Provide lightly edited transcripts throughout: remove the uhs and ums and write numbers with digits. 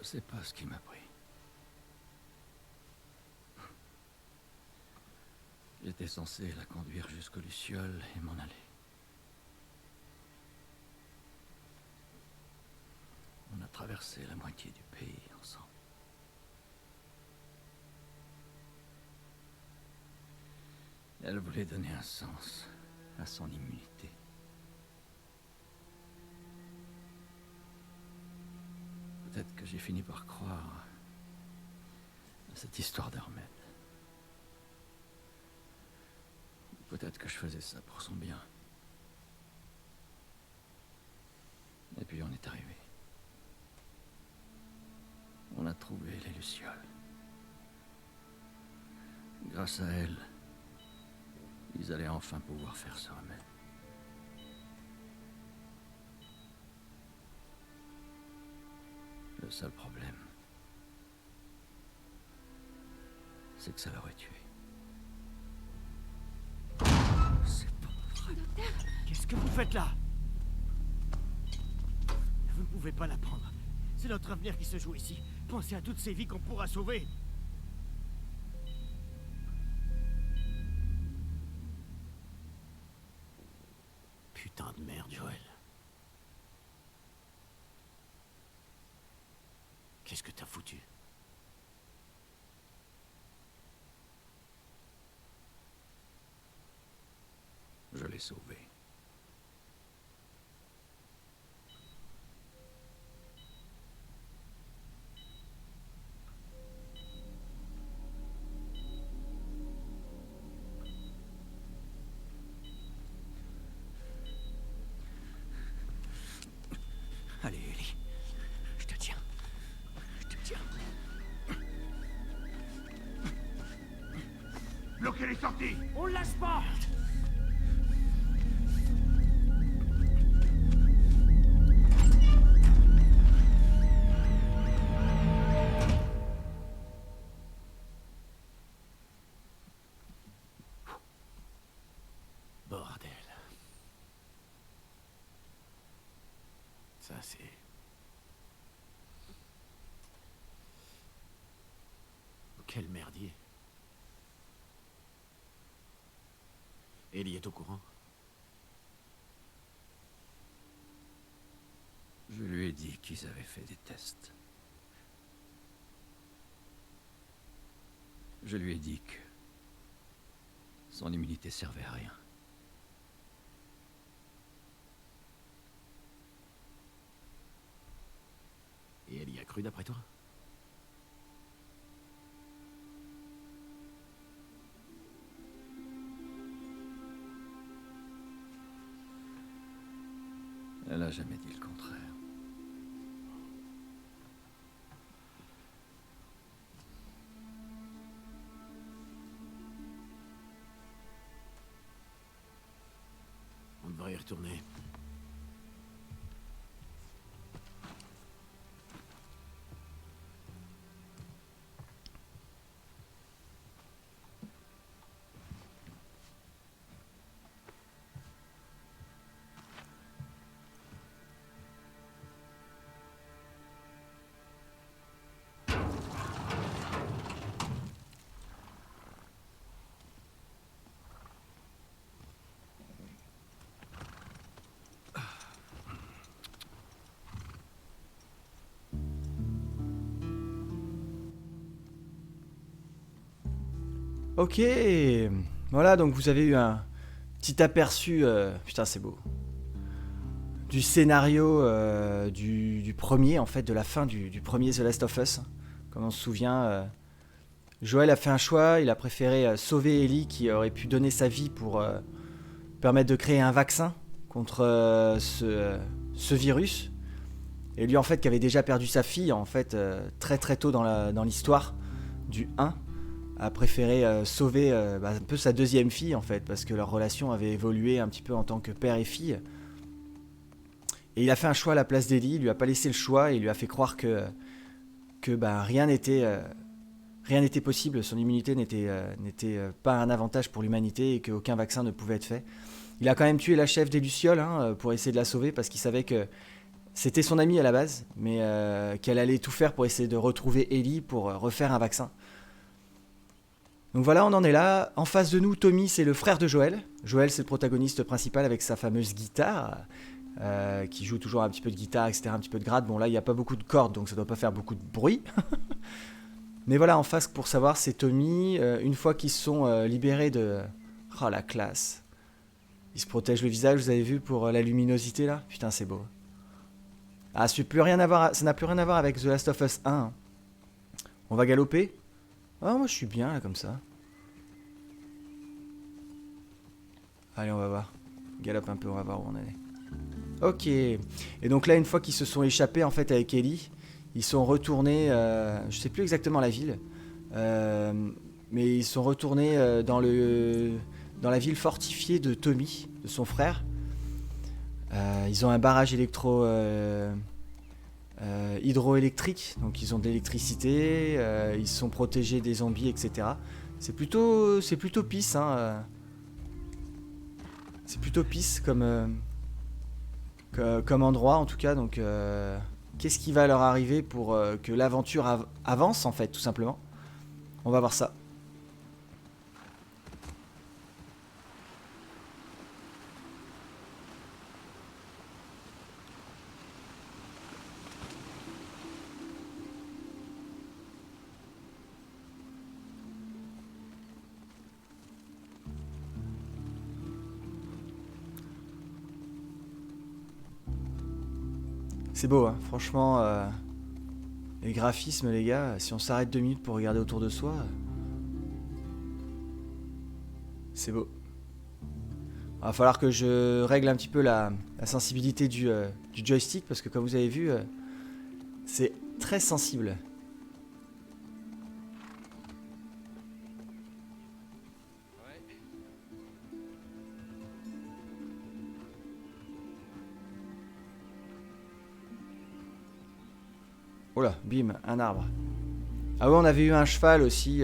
sais pas ce qui m'a pris. J'étais censé la conduire jusqu'aux Lucioles et m'en aller. On a traversé la moitié du pays ensemble. Elle voulait donner un sens à son immunité. Peut-être que j'ai fini par croire à cette histoire d'Hermède. Peut-être que je faisais ça pour son bien. Et puis on est arrivé. On a trouvé les Lucioles. Grâce à elle, ils allaient enfin pouvoir faire ce remède. Le seul problème, c'est que ça l'aurait tué. C'est pas vrai. Qu'est-ce que vous faites là? Vous ne pouvez pas la prendre. C'est notre avenir qui se joue ici. Pensez à toutes ces vies qu'on pourra sauver. Putain de merde, Joël. Qu'est-ce que t'as foutu? Je l'ai sauvé. Allez, Ellie. Je te tiens. Je te tiens. Bloquez les sorties! On lâche pas! Bordel. Ça, c'est... Quel merdier. Ellie est au courant. Je lui ai dit qu'ils avaient fait des tests. Je lui ai dit que son immunité servait à rien. Et elle y a cru d'après toi? Elle a jamais dit le contraire. On devrait y retourner. Ok, voilà, donc vous avez eu un petit aperçu, putain c'est beau, du scénario du premier, en fait, de la fin du premier The Last of Us. Comme on se souvient, Joel a fait un choix, il a préféré sauver Ellie qui aurait pu donner sa vie pour permettre de créer un vaccin contre ce virus. Et lui en fait qui avait déjà perdu sa fille, en fait, très très tôt dans l'histoire du 1. A préféré sauver un peu sa deuxième fille en fait, parce que leur relation avait évolué un petit peu en tant que père et fille. Et il a fait un choix à la place d'Ellie, il lui a pas laissé le choix et il lui a fait croire que rien n'était possible, son immunité n'était pas un avantage pour l'humanité et qu'aucun vaccin ne pouvait être fait. Il a quand même tué la chef des Lucioles pour essayer de la sauver parce qu'il savait que C'était son amie à la base, mais qu'elle allait tout faire pour essayer de retrouver Ellie pour refaire un vaccin. Donc voilà, on en est là. En face de nous, Tommy, c'est le frère de Joël. Joël, c'est le protagoniste principal avec sa fameuse guitare, qui joue toujours un petit peu de guitare, etc., un petit peu de gratte. Bon, là, il n'y a pas beaucoup de cordes, donc ça doit pas faire beaucoup de bruit. Mais voilà, en face, pour savoir, c'est Tommy. Une fois qu'ils sont libérés de... Oh, la classe. Ils se protègent le visage, vous avez vu, pour la luminosité, là. Putain, c'est beau. Ah, ça n'a plus rien à voir avec The Last of Us 1. Hein. On va galoper. Ah, moi, je suis bien, là, comme ça. Allez, on va voir. Galope un peu, on va voir où on est. Ok. Et donc là, une fois qu'ils se sont échappés, en fait, avec Ellie, ils sont retournés... je sais plus exactement la ville. Mais ils sont retournés dans la ville fortifiée de Tommy, de son frère. Ils ont un barrage hydroélectrique, donc ils ont de l'électricité, ils sont protégés des zombies, etc. C'est plutôt pisse, hein. C'est plutôt pisse comme endroit en tout cas. Donc qu'est-ce qui va leur arriver pour que l'aventure avance en fait, tout simplement. On va voir ça. C'est beau, hein. Franchement, les graphismes, les gars, si on s'arrête 2 minutes pour regarder autour de soi, c'est beau. Il va falloir que je règle un petit peu la sensibilité du joystick, parce que comme vous avez vu, c'est très sensible. Oh là, bim, un arbre. Ah ouais, on avait eu un cheval aussi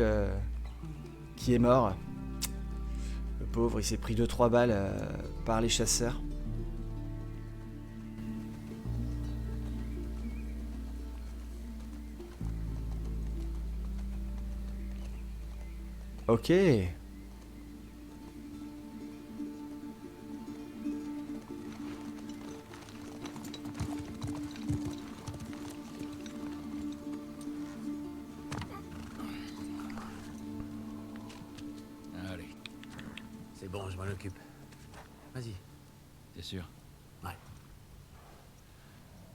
qui est mort. Le pauvre, il s'est pris 2-3 balles par les chasseurs. Ok. Allez, C'est bon, je m'en occupe. Vas-y. t'es sûr? Ouais.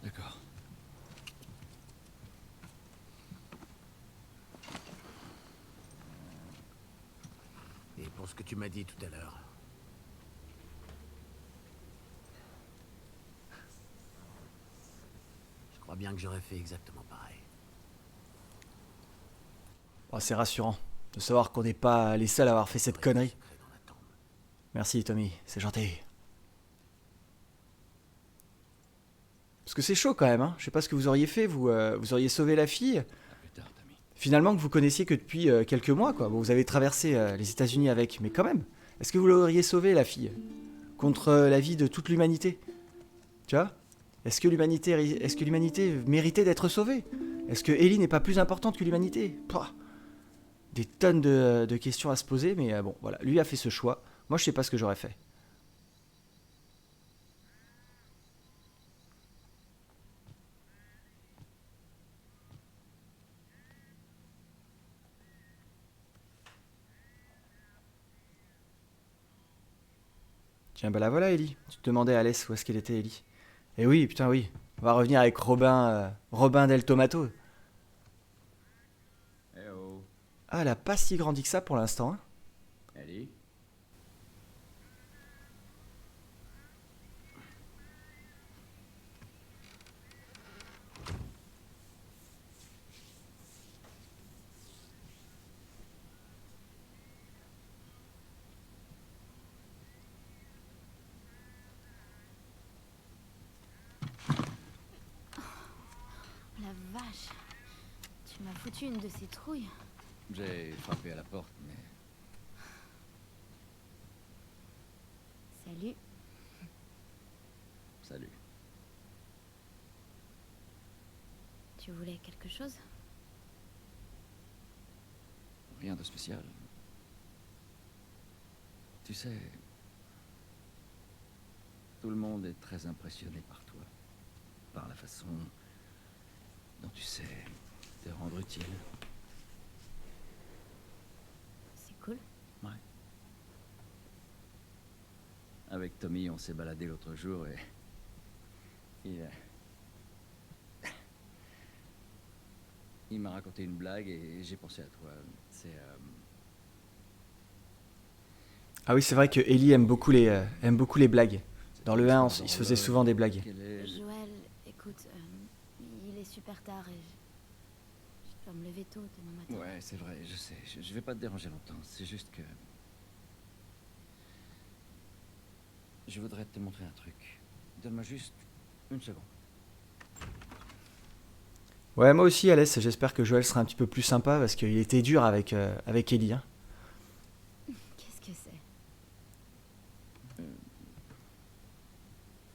D'accord. Et pour ce que tu m'as dit tout à l'heure. Je crois bien que j'aurais fait exactement pareil. Oh, c'est rassurant de savoir qu'on n'est pas les seuls à avoir fait cette connerie. Secret dans la tombe. Merci Tommy, c'est gentil. Parce que c'est chaud quand même, hein. Je sais pas ce que vous auriez fait, vous auriez sauvé la fille. À plus tard, Tommy. Finalement que vous connaissiez que depuis quelques mois, quoi. Bon, vous avez traversé les États-Unis avec, mais quand même. Est-ce que vous l'auriez sauvée, la fille, contre la vie de toute l'humanité? Tu vois? Est-ce que l'humanité méritait d'être sauvée? Est-ce que Ellie n'est pas plus importante que l'humanité? Pouah. Des tonnes de questions à se poser, mais bon, voilà. Lui a fait ce choix. Moi, je sais pas ce que j'aurais fait. Tiens, bah la voilà, Ellie. Tu te demandais, Alès, où est-ce qu'elle était, Ellie? Eh oui, putain, oui. On va revenir avec Robin Del Tomato. Eh oh, Ah, elle a pas si grandi que ça pour l'instant, hein. Ellie? La vache. Tu m'as foutu une de ces trouilles. J'ai frappé à la porte, mais Salut. salut. Tu voulais quelque chose? Rien de spécial. Tu sais, tout le monde est très impressionné par toi, par la façon dont tu sais te rendre utile. C'est cool. Ouais. Avec Tommy, on s'est baladé l'autre jour et il m'a raconté une blague et j'ai pensé à toi. C'est Ah oui, c'est vrai que Ellie aime beaucoup les blagues. Dans le 1, l'histoire il se faisait d'horloge. souvent des blagues. Quel est Joël, écoute, il est super tard et je dois me lever tôt demain matin. Ouais, c'est vrai, je sais. Je vais pas te déranger longtemps. C'est juste que je voudrais te montrer un truc. Donne-moi juste une seconde. Ouais, moi aussi, Alès, j'espère que Joël sera un petit peu plus sympa parce qu'il était dur avec Ellie. Hein. Qu'est-ce que c'est?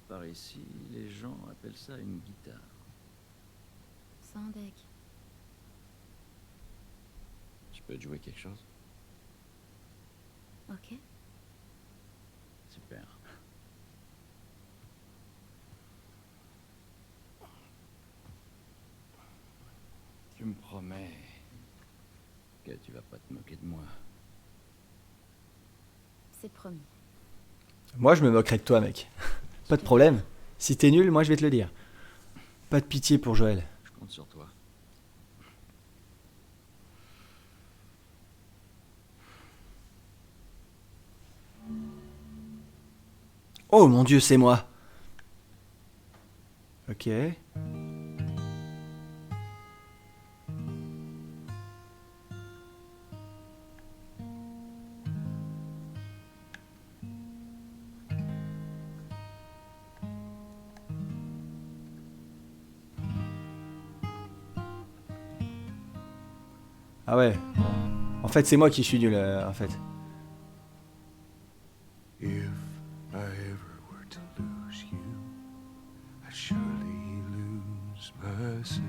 Par ici, les gens appellent ça une guitare. Sans deck. Je peux te jouer quelque chose? Ok. Super. Tu me promets que tu vas pas te moquer de moi. C'est promis. Moi, je me moquerai de toi, mec. Pas de problème. Si t'es nul, moi, je vais te le dire. Pas de pitié pour Joël. Je compte sur toi. Oh mon Dieu, c'est moi. Ok. Ah ouais. Bon. En fait, c'est moi qui suis nul, en fait. If I ever were to lose you, I'd surely lose myself.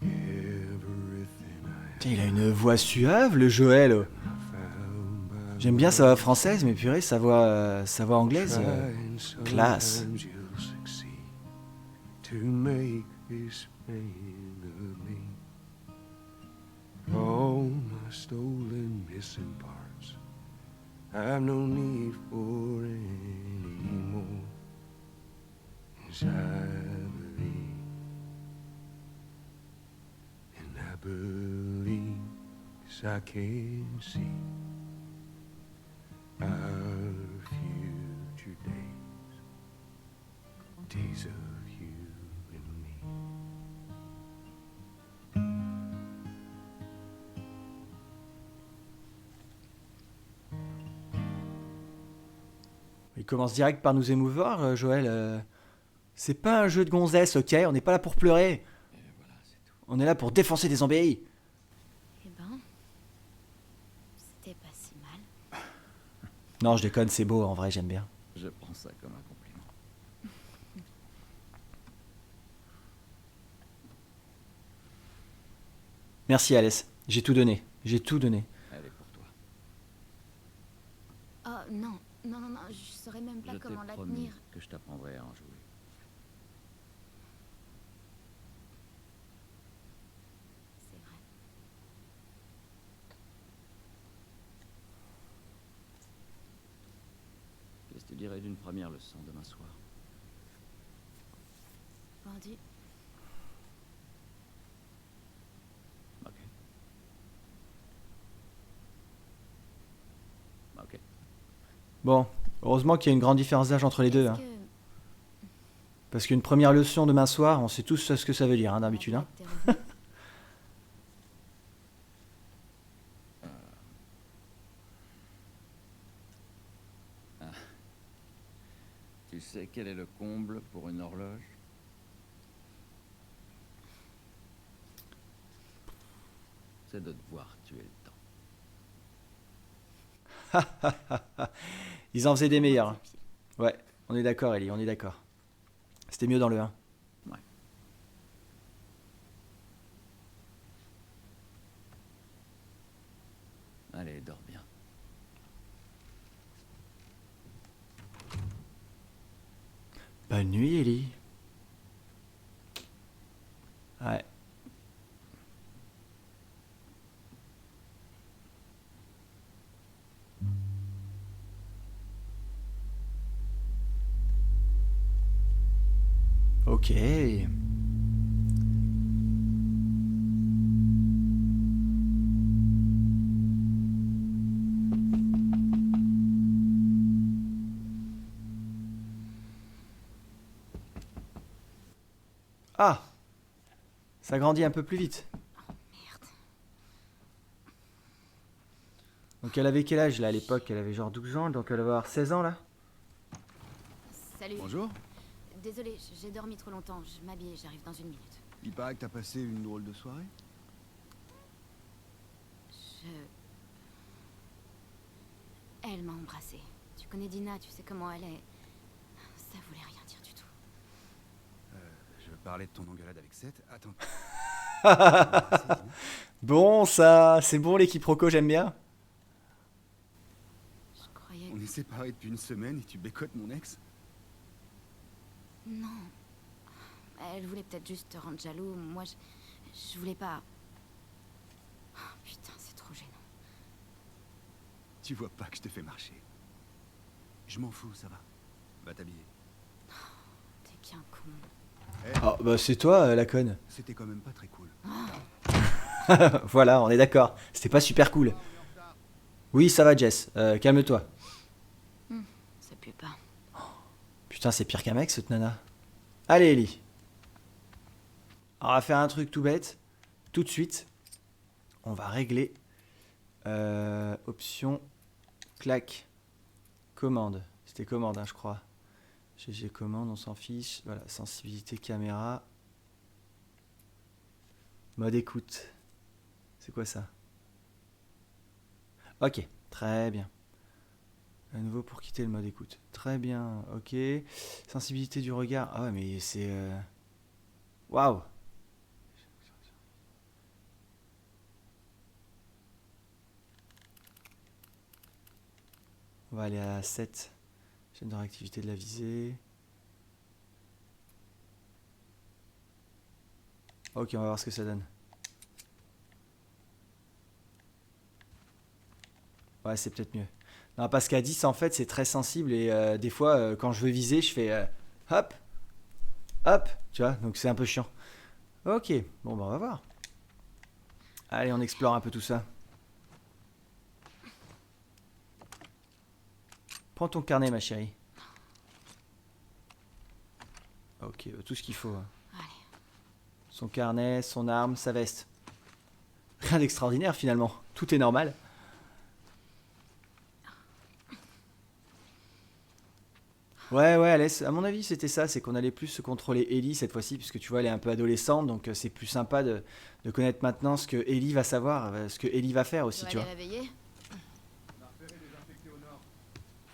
Everything I Putain, il a une voix suave, le Joël. found by J'aime bien sa voix française, mais purée, sa voix anglaise. trying, classe. sometimes you'll succeed to make this man of me. All my stolen missing parts I've no need for anymore. As I believe, and I believe, 'cause I can see our future days, days of you and me. Il commence direct par nous émouvoir, Joël. C'est pas un jeu de gonzesse, ok? On n'est pas là pour pleurer. Et voilà, c'est tout. On est là pour défoncer des embellis. Eh ben, c'était pas si mal. Non, je déconne, c'est beau, en vrai, j'aime bien. Je prends ça comme un compliment. Merci, Alès. J'ai tout donné. J'ai tout donné. Elle est pour toi. Oh non, non, non, non, je saurais même pas Je t'ai comment la promis tenir. que je t'apprendrai à en jouer. C'est vrai. Qu'est-ce que tu dirais d'une première leçon demain soir? Vendu. Ok. Ok. Bon, heureusement qu'il y a une grande différence d'âge entre les deux. Est-ce Hein. que Parce qu'une première leçon demain soir, on sait tous ce que ça veut dire, hein, d'habitude. la Hein. blague t'est revenue? Tu sais quel est le comble pour une horloge? C'est de devoir tuer le temps. Ils en faisaient des meilleurs. Hein. C'est pile. Ouais, on est d'accord, Ellie, on est d'accord. C'était mieux dans le 1. dors bien. Bonne nuit, Ellie. Ouais. Ok. Ah, ça grandit un peu plus vite. Merde. Donc elle avait quel âge là à l'époque? Elle avait genre 12 ans, donc elle va avoir 16 ans là? Salut. Bonjour. Désolée, j'ai dormi trop longtemps. Je m'habille, j'arrive dans une minute. Il paraît que t'as passé une drôle de soirée. Elle m'a embrassée. Tu connais Dina, tu sais comment elle est. Ça voulait rien dire du tout. Je parlais de ton engueulade avec Seth. Attends. Bon ça, c'est bon les quiproquos, j'aime bien. Je croyais On est séparés depuis une semaine et tu bécotes mon ex. Non. Elle voulait peut-être juste te rendre jaloux. Moi, je voulais pas. Oh, putain, c'est trop gênant. Tu vois pas que je te fais marcher. Je m'en fous, ça va. Va t'habiller. T'es bien con. Oh bah c'est toi la conne. C'était quand même pas très cool. Voilà, on est d'accord. C'était pas super cool. Oui, ça va Jess, calme-toi. Ça pue pas. Putain, c'est pire qu'un mec cette nana. Allez Ellie. On va faire un truc tout bête. Tout de suite. On va régler. Option. Clac. Commande. C'était commande, hein, je crois. GG commande, on s'en fiche. Voilà, sensibilité caméra. Mode écoute. C'est quoi ça? Ok, très bien. À nouveau pour quitter le mode écoute. Très bien, ok. Sensibilité du regard. Ah ouais, mais c'est... Waouh! On va aller à 7. Chaîne de réactivité de la visée. Ok, on va voir ce que ça donne. Ouais, c'est peut-être mieux. Non, parce qu'à 10, en fait, c'est très sensible et des fois, quand je veux viser, je fais hop, hop, tu vois, donc c'est un peu chiant. Ok, bon, bah, on va voir. Allez, on explore un peu tout ça. Prends ton carnet, ma chérie. Ok, tout ce qu'il faut. Hein. Allez. Son carnet, son arme, sa veste. Rien d'extraordinaire finalement. Tout est normal. Ouais, Alès, à mon avis c'était ça, c'est qu'on allait plus se contrôler Ellie cette fois-ci, puisque tu vois elle est un peu adolescente, donc c'est plus sympa de connaître maintenant ce que Ellie va savoir, ce que Ellie va faire aussi, tu vois. Réveiller.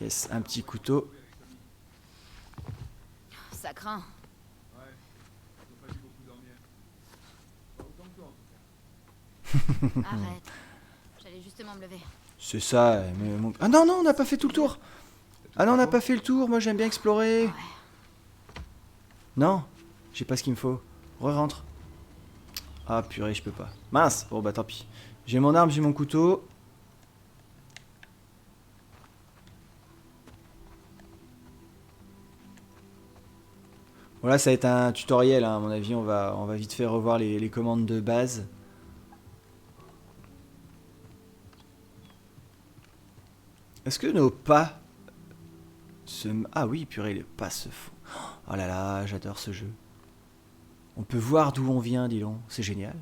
Yes, un petit couteau. Ça craint. Arrête. J'allais justement me lever. C'est ça, mais mon... Ah non, on n'a pas fait tout le tour. Ah non, on n'a pas fait le tour, moi j'aime bien explorer. Ouais. Non, j'ai pas ce qu'il me faut. Re-rentre. Ah purée, je peux pas. Mince, bon bah tant pis. J'ai mon arme, j'ai mon couteau. Voilà, ça va être un tutoriel, hein, à mon avis, on va vite fait revoir les commandes de base. Est-ce que nos pas se... Ah oui, purée, les pas se font... Oh là là, j'adore ce jeu. On peut voir d'où on vient, dis donc, c'est génial.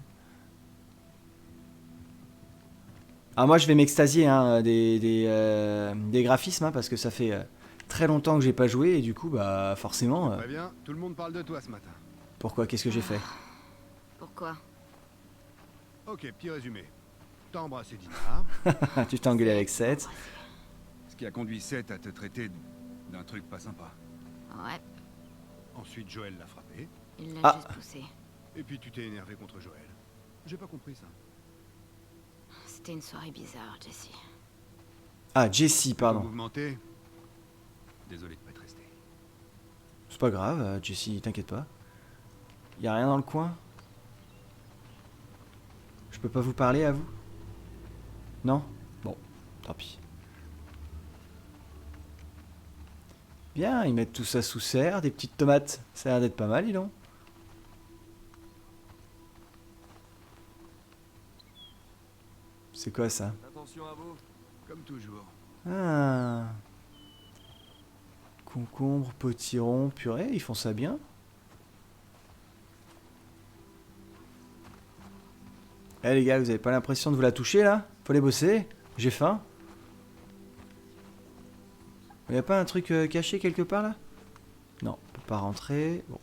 Ah moi je vais m'extasier hein, des graphismes, hein, parce que ça fait très longtemps que j'ai pas joué, et du coup, bah forcément... Très bien, tout le monde parle de toi ce matin. Pourquoi? Qu'est-ce que j'ai fait? Pourquoi? Ok, petit résumé. T'as embrassé Dina, Tu t'es engueulé avec Seth. ce qui a conduit Seth à te traiter d'un truc pas sympa. Ouais, Ensuite, Joël l'a frappé, il l'a Ah. juste poussé. et puis tu t'es énervé contre Joël. J'ai pas compris ça. C'était une soirée bizarre, Jessie. Ah, Jessie, pardon. Mouvementé. Désolé de pas être resté. C'est pas grave, Jessie, t'inquiète pas. Y a rien dans le coin? Je peux pas vous parler à vous? Non? Bon, tant pis. Bien, ils mettent tout ça sous serre, des petites tomates. Ça a l'air d'être pas mal, dis donc. C'est quoi ça? Attention à vous. Comme toujours. Ah. Concombre, potiron, purée, ils font ça bien. Eh les gars, vous avez pas l'impression de vous la toucher là? Faut les bosser. J'ai faim. Y a pas un truc caché quelque part là? Non, on peut pas rentrer. Bon.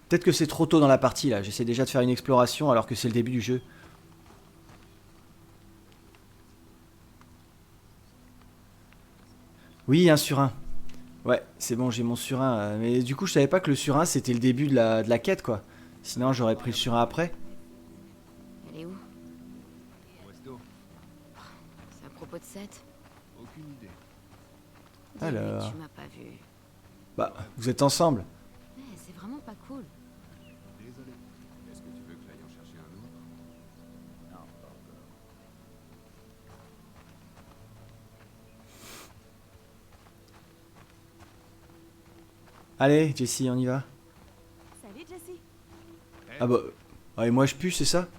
Peut-être que c'est trop tôt dans la partie là. J'essaie déjà de faire une exploration alors que c'est le début du jeu. Oui, un surin. Ouais, c'est bon, j'ai mon surin. Mais du coup, je savais pas que le surin c'était le début de la quête quoi. Sinon, j'aurais pris le surin après. Elle est où? Au resto. C'est à propos de Seth? Aucune idée. Dis-lui que Alors. tu m'as pas vu. Bah, vous êtes ensemble. Eh, c'est vraiment pas cool. Désolé. Est-ce que tu veux que j'aille en chercher un autre? Non, pas encore. Allez, Jessie, on y va. Salut Jessie. Ah bah. Ah, et moi je pue, c'est ça?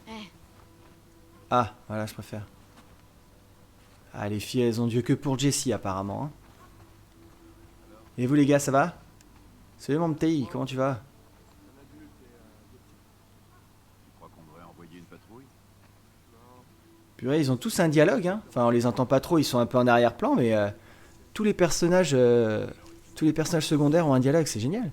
Eh, Ah, voilà, je préfère. Ah, les filles, elles ont Dieu que pour Jessie, apparemment. Hein. Et vous, les gars, ça va? Salut, mon petit, comment tu vas? Tu crois qu'on devrait envoyer une patrouille? Purée, ils ont tous un dialogue, hein. Enfin, on les entend pas trop, ils sont un peu en arrière-plan, mais tous les personnages secondaires ont un dialogue, c'est génial.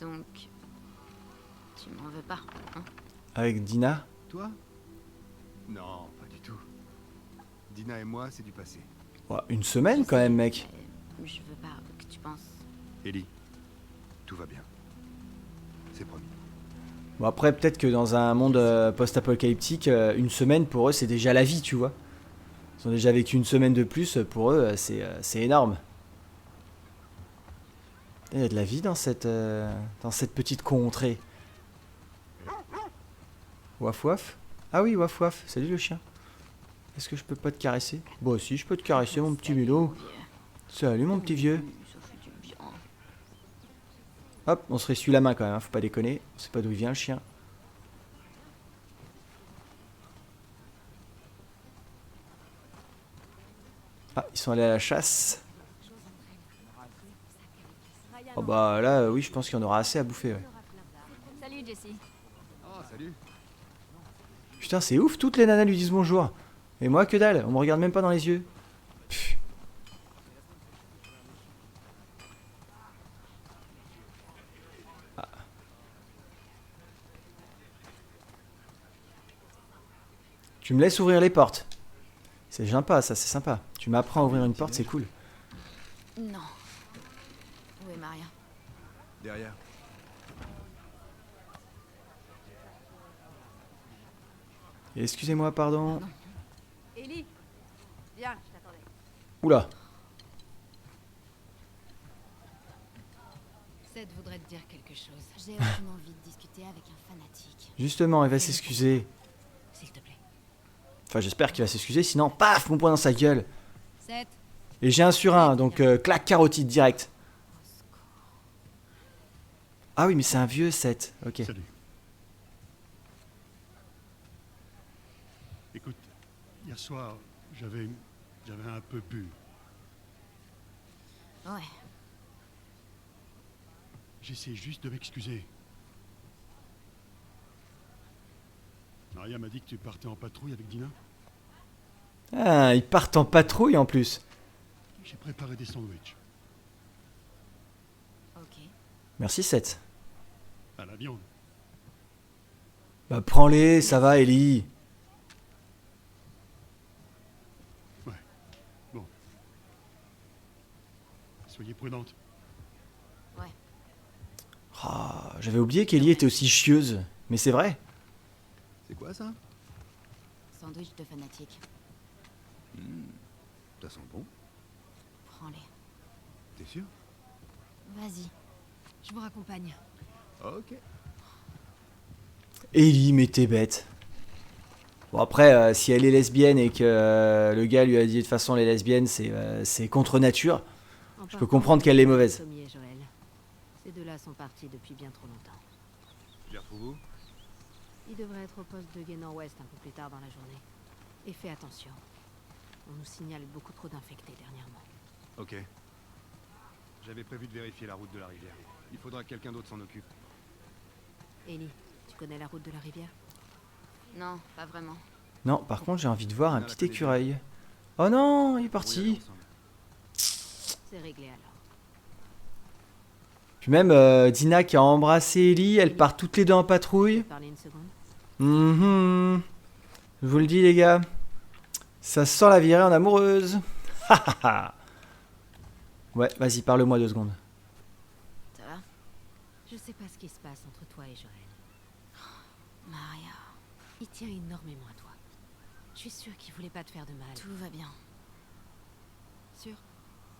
donc... Tu m'en veux pas, hein? Avec Dina. Toi? Non, pas du tout. Dina et moi, c'est du passé. Ouais, une semaine quand même, mec. Je veux pas que tu penses... Ellie, tout va bien. C'est promis. Bon, après, peut-être que dans un monde post-apocalyptique, une semaine pour eux, c'est déjà la vie, tu vois. Ils ont déjà vécu une semaine de plus, pour eux, c'est énorme. Il y a de la vie dans cette petite contrée. Waf waf. Ah oui, waf waf. Salut le chien. Est-ce que je peux pas te caresser? Bon, si, je peux te caresser, mon petit Milo. Salut, mon petit vieux. Ça fait du bien. Hop, on se ressuie la main quand même, hein, faut pas déconner. On sait pas d'où il vient le chien. Ah, ils sont allés à la chasse. Oh bah là, oui, je pense qu'il y en aura assez à bouffer, ouais. Salut Jessie. Oh, salut. Putain, c'est ouf, toutes les nanas lui disent bonjour. Et moi, que dalle, on me regarde même pas dans les yeux. Pff. Ah. Tu me laisses ouvrir les portes. C'est sympa, ça, c'est sympa. Tu m'apprends à ouvrir une porte, c'est cool. Non. Où est Maria? Derrière. Et excusez-moi, pardon. Ellie. Viens, je t'attendais. Oula. Seth voudrait te dire quelque chose. J'ai aucune envie de discuter avec un fanatique. Justement, il va s'excuser. S'il te plaît. Enfin, j'espère qu'il va s'excuser, sinon, paf, mon poing dans sa gueule. Seth. Et j'ai un sur un, donc clac, carotide direct. Ah oui, mais c'est un vieux 7. Ok. Salut. Écoute, hier soir, j'avais un peu bu. Ouais. J'essaie juste de m'excuser. Maria m'a dit que tu partais en patrouille avec Dina. Ah, ils partent en patrouille en plus. J'ai préparé des sandwichs. Ok. Merci 7. À la viande. Bah prends-les, ça va Ellie. Bon. Soyez prudente. Ouais. Ah, j'avais oublié qu'Ellie était aussi chieuse. Mais c'est vrai. C'est quoi ça? Sandwich de fanatique. Ça sent bon. Prends-les. T'es sûr? Vas-y. Je vous raccompagne. Ok. Ellie, mais t'es bête. Bon après, si elle est lesbienne et que le gars lui a dit de toute façon les lesbiennes c'est contre nature, je peux comprendre qu'elle est mauvaise. Tommy et Joël. Ces deux-là sont partis depuis bien trop longtemps. Je les retrouve où? Ils devraient être au poste de Gué Nord-Ouest un peu plus tard dans la journée. Et fais attention. On nous signale beaucoup trop d'infectés dernièrement. Ok. J'avais prévu de vérifier la route de la rivière. Il faudra que quelqu'un d'autre s'en occupe. Ellie, tu connais la route de la rivière? Non, pas vraiment. Non, par contre j'ai envie de voir un petit écureuil. Oh non, il est Oui, allez, parti. ensemble. C'est réglé alors. Puis même Dina qui a embrassé Ellie, elles partent toutes les deux en Tu patrouille. veux parler une seconde? Mhm. Je vous le dis les gars, ça sent la virée en amoureuse. Ouais, vas-y, parle-moi 2 secondes. Ça va? Je sais pas ce qui se passe entre toi et Joël. Maria, Il tient énormément à toi. Je suis sûre qu'il voulait pas te faire de mal. tout va bien. Sûr?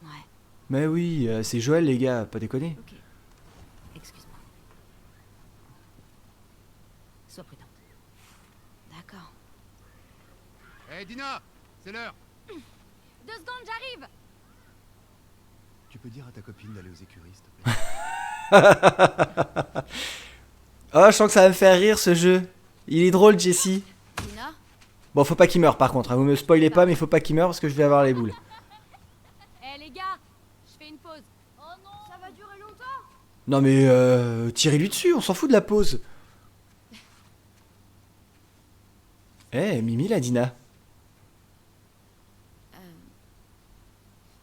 Ouais. Mais oui, c'est Joël les gars, pas déconner. Ok. Excuse-moi. Sois prudente. D'accord. Hé Dina, c'est l'heure. 2 secondes, j'arrive. Tu peux dire à ta copine d'aller aux écuries, s'il te plaît? Oh, je sens que ça va me faire rire ce jeu. Il est drôle, Jessie. Dina? Bon, faut pas qu'il meure par contre, hein. Vous me spoilez pas, mais faut pas qu'il meure parce que je vais avoir les boules. Eh les gars, je fais une pause. Oh non, ça va durer longtemps. Non mais tirez-lui dessus, on s'en fout de la pause. Eh, Mimi la Dina.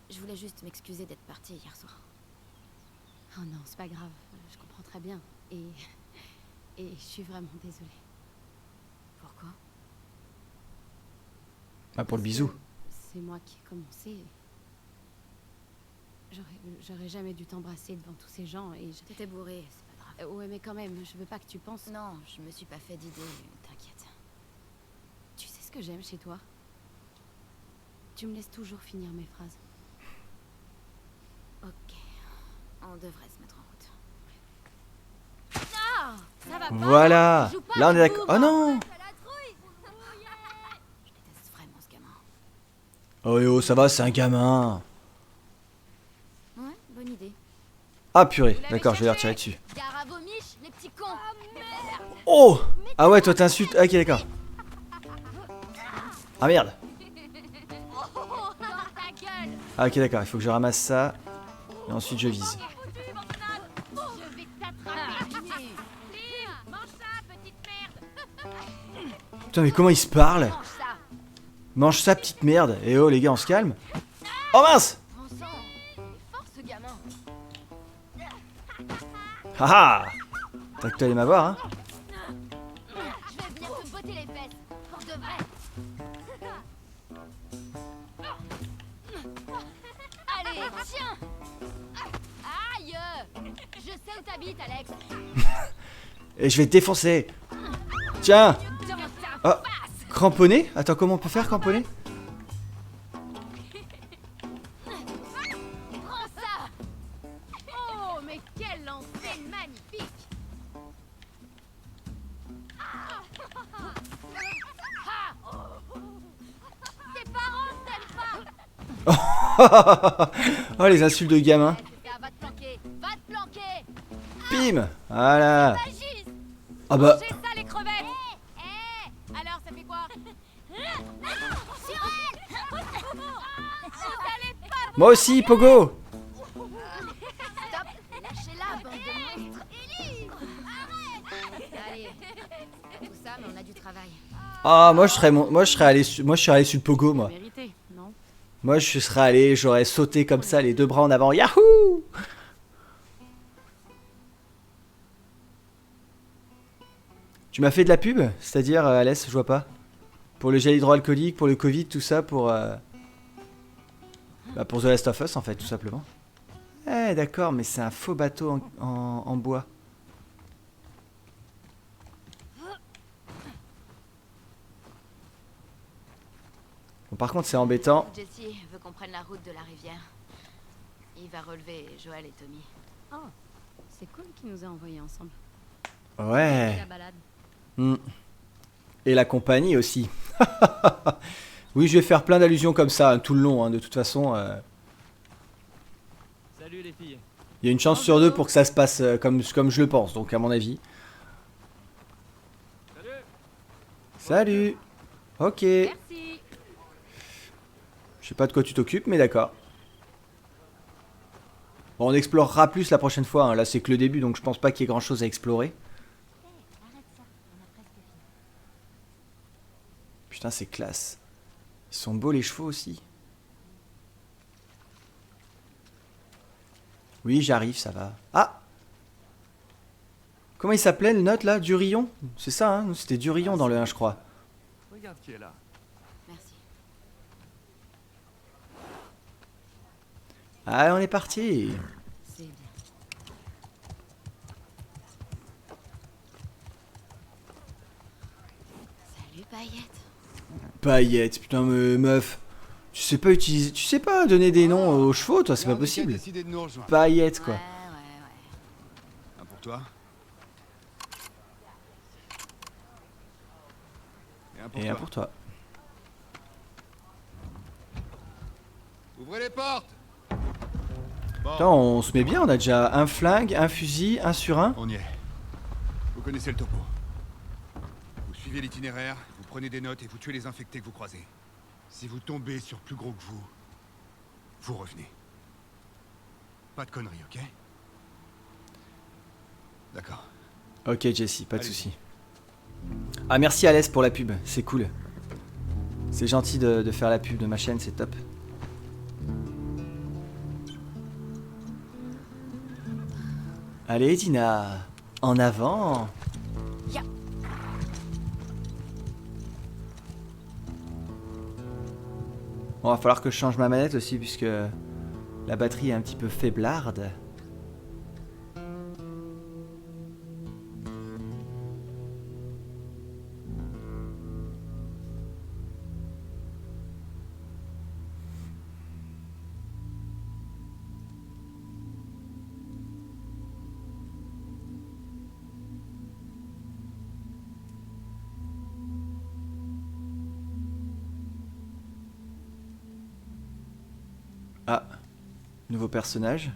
Je voulais juste m'excuser d'être partie hier soir. Oh non, c'est pas grave. Je comprends très bien. Et je suis vraiment désolée. Pourquoi? Ah, pour le Parce bisou. que C'est moi qui ai commencé. J'aurais jamais dû t'embrasser devant tous ces gens et je... T'étais bourrée, c'est pas grave. Ouais, mais quand même, je veux pas que tu penses... Non, je me suis pas fait d'idée, t'inquiète. Tu sais ce que j'aime chez toi? Tu me laisses toujours finir mes phrases. Ok. On devrait se mettre en route. Ah, ça va pas. Voilà. Joue pas Là on est avec d'accord. vous, Oh moi. non. T'as la trouille. Je déteste vraiment ce gamin. Oh yo, ça va, c'est un gamin. Ouais, bonne idée. Ah purée, Vous l'avez d'accord, je vais leur cherché tirer dessus. Gare à vos miches, les petits cons. Merde. Oh. Ah ouais, toi t'insultes. Ok, d'accord. Ah merde. Dans ta gueule. Ah ok, d'accord, il faut que je ramasse ça. Et ensuite je vise. Foutu, bande. Je vais t'attraper. Lire, mange ça, petite merde. Putain, mais comment il se parle? Mange ça. Mange ça, petite merde. Et oh les gars, on se calme. Oh mince. Prends ça. Il est fort ce gamin. Haha. T'as que t'allais m'avoir, hein. Je vais venir te botter les fesses. Pour de vrai. Allez, tiens. Aïe. Je sais où t'habites, Alex. Et je vais te défoncer. Tiens. Dans ta Oh. face. Cramponné? Attends, comment on peut faire cramponner? Prends ça. Oh, mais quel lancer magnifique. Ah. Tes parents t'aiment pas. Oh les insultes de gamin. Va te planquer. Va te planquer. Bim. Voilà. Agis. Ah bah. J'ai ça les crevettes. Alors ça fait quoi? Vous allez pas. Moi aussi, Pogo. Stop. Lâchez-la, bande de monstres. Ellie. Arrête. Allez. Tout ça, mais on a du travail. Ah moi je serais allé sur le Pogo moi. Vérité, non? Moi je serais allé, j'aurais sauté comme ça les 2 bras en avant. Yahoo! Tu m'as fait de la pub? C'est-à-dire Alès, je vois pas. Pour le gel hydroalcoolique, pour le Covid, tout ça, pour bah, pour The Last of Us en fait, tout simplement. Eh d'accord, mais c'est un faux bateau en bois. Bon, par contre, c'est embêtant. Jesse veut qu'on prenne la route de la rivière. Il va relever Joël et Tommy. Oh, c'est cool qu'ils nous aient envoyés ensemble. Ouais. La balade. Hmm. Et la compagnie aussi. Oui, je vais faire plein d'allusions comme ça hein, tout le long, hein, de toute façon. Salut les filles. Il y a une chance sur deux pour que ça se passe comme je le pense, donc à mon avis. Salut. Ok. Je Merci. sais pas de quoi tu t'occupes, mais d'accord. Bon, on explorera plus la prochaine fois, hein. Là c'est que le début, donc je pense pas qu'il y ait grand chose à explorer. Putain, c'est classe. Ils sont beaux les chevaux aussi. Oui, j'arrive, ça va. Ah! Comment il s'appelait le note là? Durillon? C'est ça, hein? C'était Durillon dans le 1, je crois. Regarde qui est là. Merci. Ah, on est parti! C'est bien. Salut, Paillette. Paillette, putain, mais meuf. Tu sais pas utiliser. Tu sais pas donner des noms aux chevaux, toi, c'est pas possible. Décidé de nous rejoindre. Paillette, quoi. Ouais. Un pour toi. Et un pour Et toi. un pour toi. Ouvrez les portes. Bon, Putain, on se met bien, on a déjà un flingue, un fusil, un sur un. on y est. Vous connaissez le topo. Vous suivez l'itinéraire, vous prenez des notes et vous tuez les infectés que vous croisez. Si vous tombez sur plus gros que vous, vous revenez. Pas de conneries, ok? D'accord. Ok, Jesse, pas de Allez-y. soucis. Ah, merci Alès pour la pub, c'est cool. C'est gentil de faire la pub de ma chaîne, c'est top. Allez, Dina, en avant. Ya. Bon, va falloir que je change ma manette aussi, puisque la batterie est un petit peu faiblarde. Ah, nouveau personnage.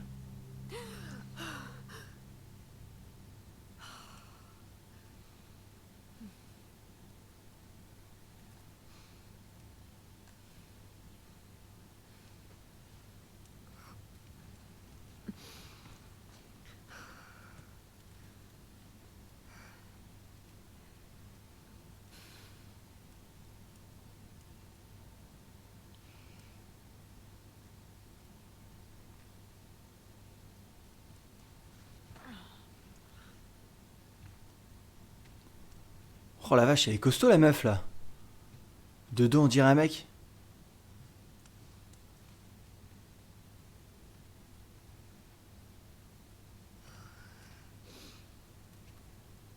Oh la vache, elle est costaud la meuf là. De dos on dirait un mec.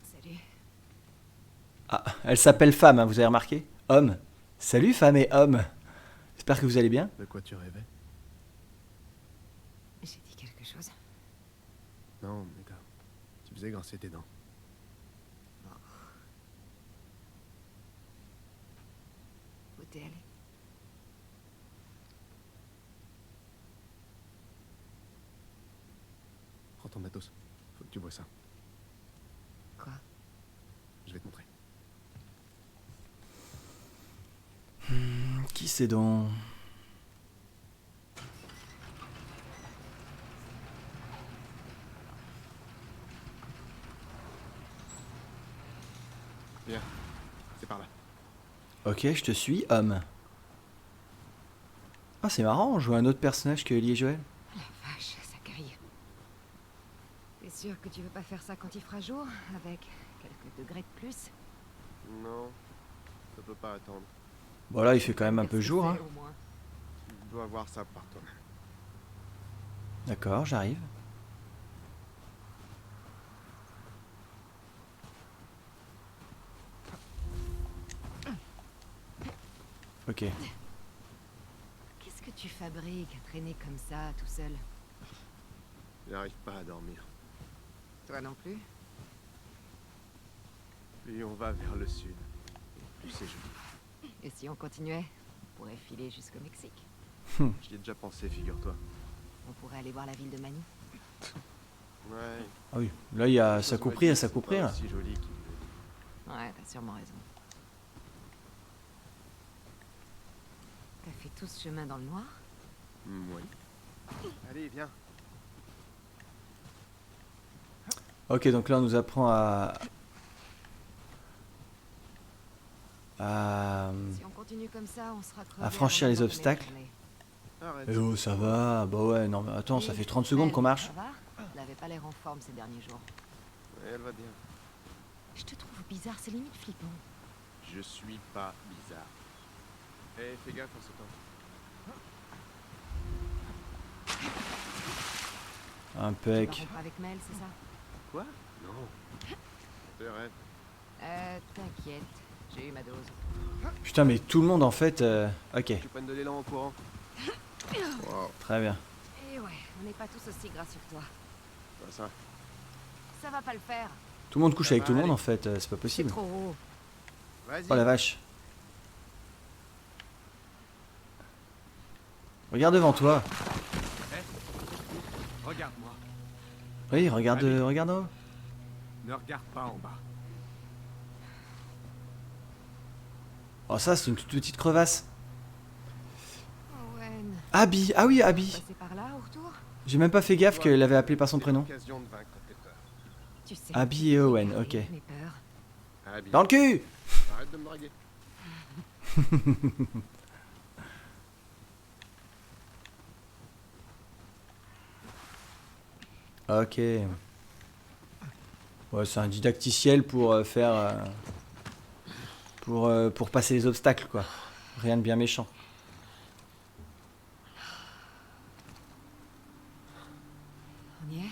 Salut. Ah, elle s'appelle femme, hein, vous avez remarqué? Homme. Salut femme et homme. J'espère que vous allez bien. De quoi tu rêvais? J'ai dit quelque chose. Non, mais tu faisais grincer tes dents. Où t'es allé? Prends ton matos. Faut que tu vois ça. Quoi? Je vais te montrer. Qui c'est donc? Viens. C'est par là. Ok, je te suis, homme. Ah, c'est marrant, on joue un autre personnage que Ellie et Joël. La vache, ça grille. T'es sûr que tu veux pas faire ça quand il fera jour, avec quelques degrés de plus? Non, ça peut pas attendre. Bon là, il fait quand même un peu jour, hein. Au moins. Tu dois voir ça par toi. D'accord, j'arrive. Ok. tu fabriques à traîner comme ça, tout seul? J'arrive pas à dormir. Toi non plus? Plus on va vers le sud, plus c'est joli. Et si on continuait? On pourrait filer jusqu'au Mexique. J'y ai déjà pensé, figure-toi. On pourrait aller voir la ville de Manny. Ouais. Ah oui, là il y a ça couperie à ça couperie. C'est aussi joli qu'il me le dit. Ouais, t'as sûrement raison. T'as fait tout ce chemin dans le noir? Oui. Allez, viens. Ok, donc là on nous apprend à Si on continue comme ça, on sera crevé à franchir avant les d'entamer obstacles. la journée. Arrête. Eh oh, ça va. Bah ouais, non mais attends, ça fait 30 secondes qu'on marche. Ça va? Elle avait pas l'air en forme ces derniers jours. Ouais, elle va bien. Je te trouve bizarre, c'est limite flippant. Je suis pas bizarre. Eh, fais gaffe en ce temps. Tu vas Impec. rompre avec Mel, c'est ça? Quoi? Non. C'est vrai. T'inquiète, j'ai eu ma dose. Putain, mais tout le monde en fait. Ok, Tu prennes de l'élan en courant. Wow, très bien. Et ouais, on n'est pas tous aussi gras sur toi. pas ça. Ça va pas le faire. Tout le monde couche Ça avec va tout le monde aller. en fait, c'est pas C'est possible. trop haut. Vas-y. Oh la vache. Regarde devant toi. Regarde-moi. Oui, regarde, Allez. regarde en haut. Ne regarde pas en bas. Oh ça, c'est une toute petite crevasse. Owen. Abby, ah oui, Abby. Passer par là, au retour? J'ai même pas fait gaffe qu'elle l'avait appelé par son C'est prénom. l'occasion de vaincre tes peurs. Tu sais. Abby et Owen, j'ai ok. mes peurs. Abby, Dans le cul. arrête de me draguer. Ok. Ouais, c'est un didacticiel pour faire. Pour passer les obstacles, quoi. Rien de bien méchant. On y est?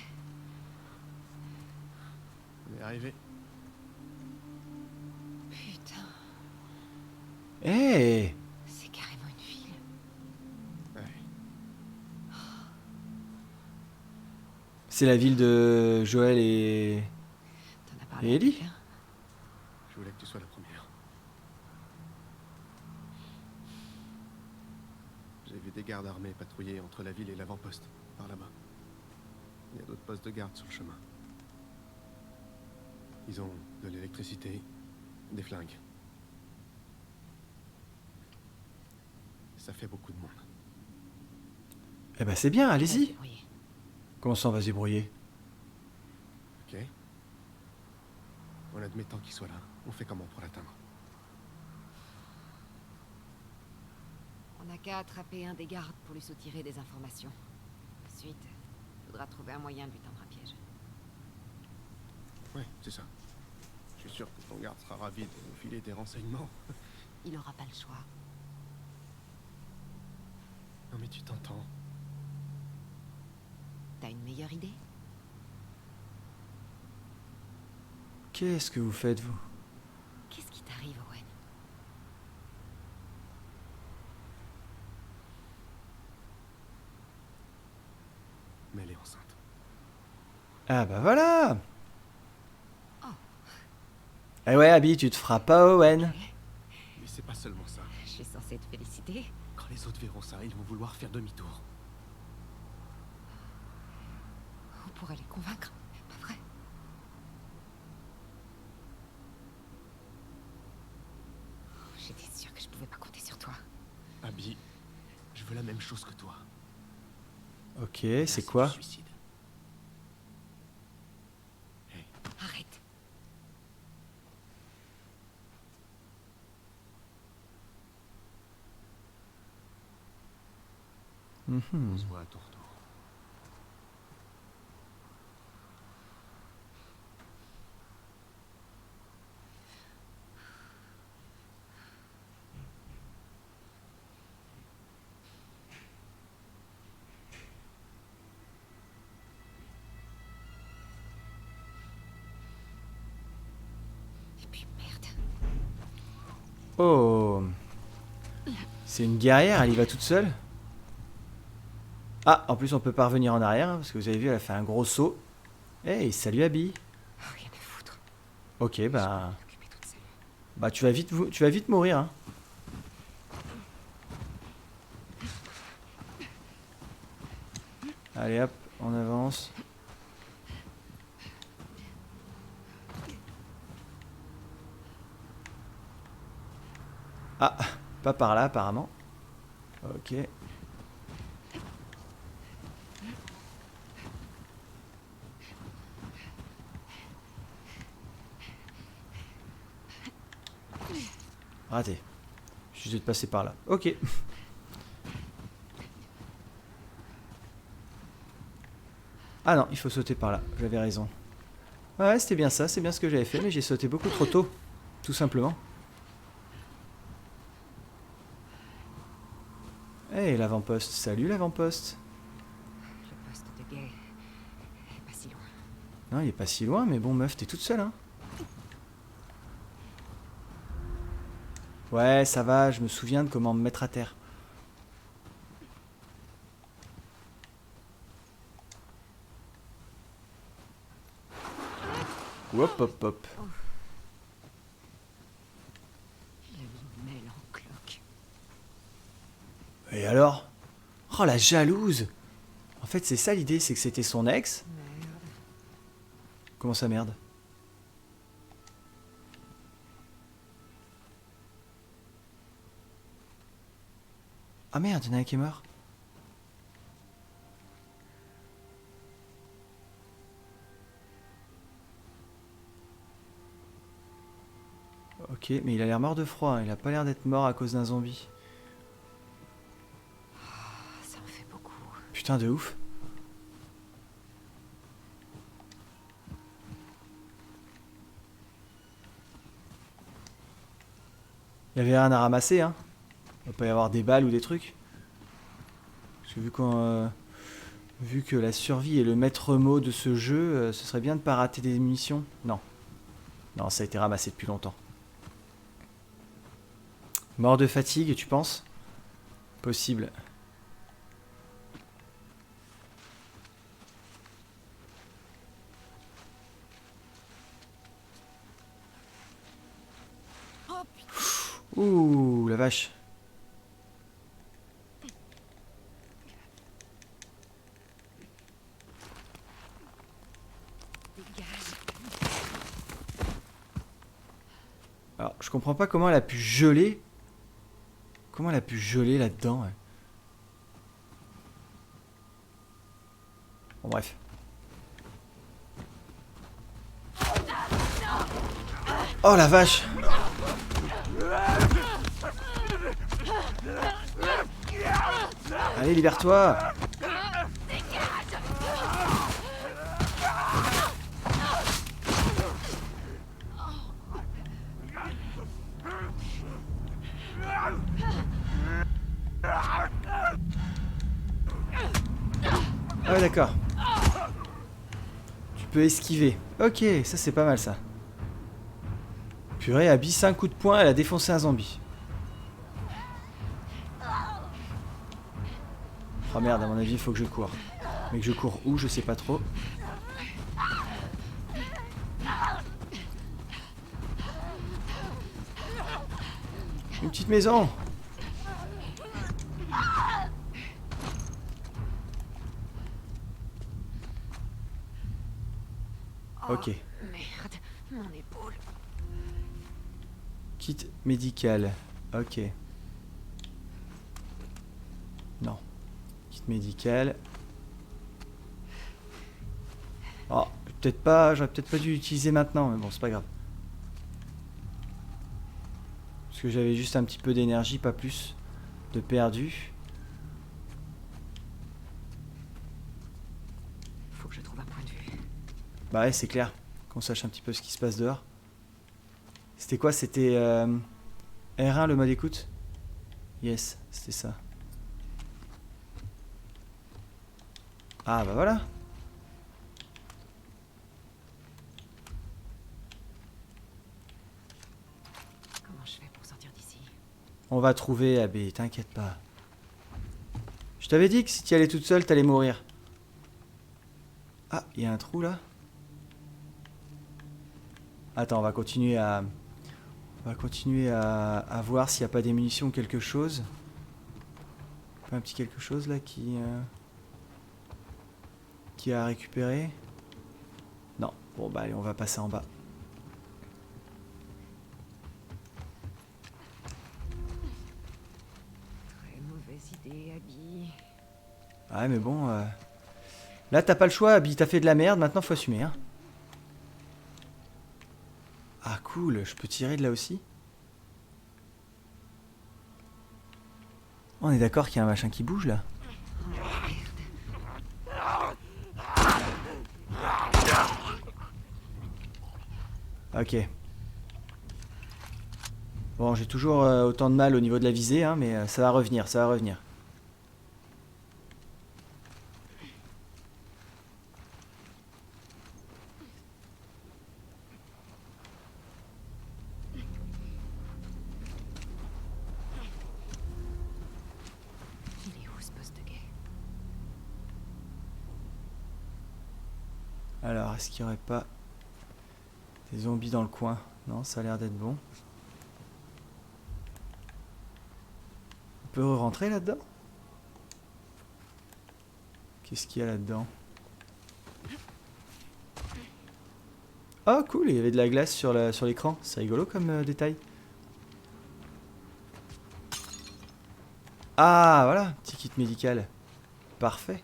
On est arrivé. Putain, Eh c'est carrément une ville. Ouais. C'est la ville de Joël et. T'en as parlé Et à Ellie? quelqu'un? Je voulais que tu sois la première. J'ai vu des gardes armés patrouiller entre la ville et l'avant-poste, par là-bas. Il y a d'autres postes de garde sur le chemin. Ils ont de l'électricité, des flingues. Ça fait beaucoup de monde. Eh ben c'est bien, On va se allez-y. débrouiller. Comment ça on va se débrouiller? Ok. En admettant qu'il soit là, on fait comment pour l'atteindre? On n'a qu'à attraper un des gardes pour lui soutirer des informations. Ensuite, faudra trouver un moyen de lui tendre un piège. Ouais, c'est ça. Je suis sûr que ton garde sera ravi de nous filer des renseignements. Il aura pas le choix. Non mais tu t'entends. T'as une meilleure idée? Qu'est-ce que vous faites, vous? Qu'est-ce qui t'arrive, Owen? Mais elle est enceinte. Ah bah voilà. Oh. Eh ouais, Abby, tu te feras pas Owen. Mais c'est pas seulement ça. Je suis censée te féliciter. Quand les autres verront ça, ils vont vouloir faire demi-tour. On pourrait les convaincre, pas vrai? J'étais sûre que je pouvais pas compter sur toi. Abby, je veux la même chose que toi. Ok, Là, c'est du quoi? suicide. Hey, Arrête. on Mhm. se voit à ton retour. Et puis merde. Oh. C'est une guerrière, elle y va toute seule? Ah, en plus on peut pas revenir en arrière, hein, parce que vous avez vu, elle a fait un gros saut. Hey, salut Abby. Rien à foutre. Ok, Je vais bah... m'en occuper toute seule. Bah tu vas vite mourir, hein. Allez hop, on avance. Ah, pas par là apparemment. Ok. Raté. Juste de passer par là. Ok. Ah non, il faut sauter par là. J'avais raison. Ouais, c'était bien ça. C'est bien ce que j'avais fait, mais j'ai sauté beaucoup trop tôt. Tout simplement. Hey, l'avant-poste. Salut l'avant-poste. Le poste de guet est pas si loin. Non, il est pas si loin, mais bon, meuf, t'es toute seule, hein. Ouais, ça va, je me souviens de comment me mettre à terre. Hop, hop, hop. Il a mis une mêle en cloque. Et alors? Oh, la jalouse! En fait, c'est ça l'idée, c'est que c'était son ex. Merde. Comment ça, merde? Ah merde, il y en a un qui est mort. Ok, mais il a l'air mort de froid, hein. Il a pas l'air d'être mort à cause d'un zombie. Ça en fait beaucoup. Putain de ouf. Il y avait rien à ramasser, hein. Il va pas y avoir des balles ou des trucs. Parce que vu que la survie est le maître mot de ce jeu, ce serait bien de pas rater des munitions. Non. Non, ça a été ramassé depuis longtemps. Mort de fatigue, tu penses? Possible. Ouh, la vache. Alors, je comprends pas comment elle a pu geler. Comment elle a pu geler là-dedans, ouais. Bon, bref. Oh la vache! Allez, libère-toi! Ah ouais, d'accord. Tu peux esquiver. Ok, ça c'est pas mal ça. Purée, Abby, 5 coups de poing, elle a défoncé un zombie. Oh merde, à mon avis, il faut que je cours. Mais que je cours où, je sais pas trop. Une petite maison. Ok. Merde, mon épaule. Kit médical. Ok. Non. Kit médical. Oh, peut-être pas. J'aurais peut-être pas dû l'utiliser maintenant, mais bon, c'est pas grave. Parce que j'avais juste un petit peu d'énergie, pas plus de perdu. Faut que je trouve un point de vue. Bah ouais, c'est clair. Qu'on sache un petit peu ce qui se passe dehors. C'était quoi? C'était R1 le mode écoute? Yes, c'était ça. Ah bah voilà. Comment je fais pour sortir d'ici? On va trouver, Abbé, t'inquiète pas. Je t'avais dit que si tu y allais toute seule, t'allais mourir. Ah, il y a un trou là. Attends, on va continuer à... On va continuer à voir s'il n'y a pas des munitions ou quelque chose. Pas un petit quelque chose là qui a récupéré. Non. Bon bah allez, on va passer en bas. Très mauvaise idée, Abby. Ouais mais bon... Là t'as pas le choix, Abby, t'as fait de la merde, maintenant faut assumer hein. Ah cool, je peux tirer de là aussi. On est d'accord qu'il y a un machin qui bouge là. Ok. Bon, j'ai toujours autant de mal au niveau de la visée, hein, mais ça va revenir, ça va revenir. Alors, est-ce qu'il n'y aurait pas des zombies dans le coin? Non, ça a l'air d'être bon. On peut rentrer là-dedans? Qu'est-ce qu'il y a là-dedans? Oh cool, il y avait de la glace sur l'écran. C'est rigolo comme détail. Ah, voilà, petit kit médical. Parfait.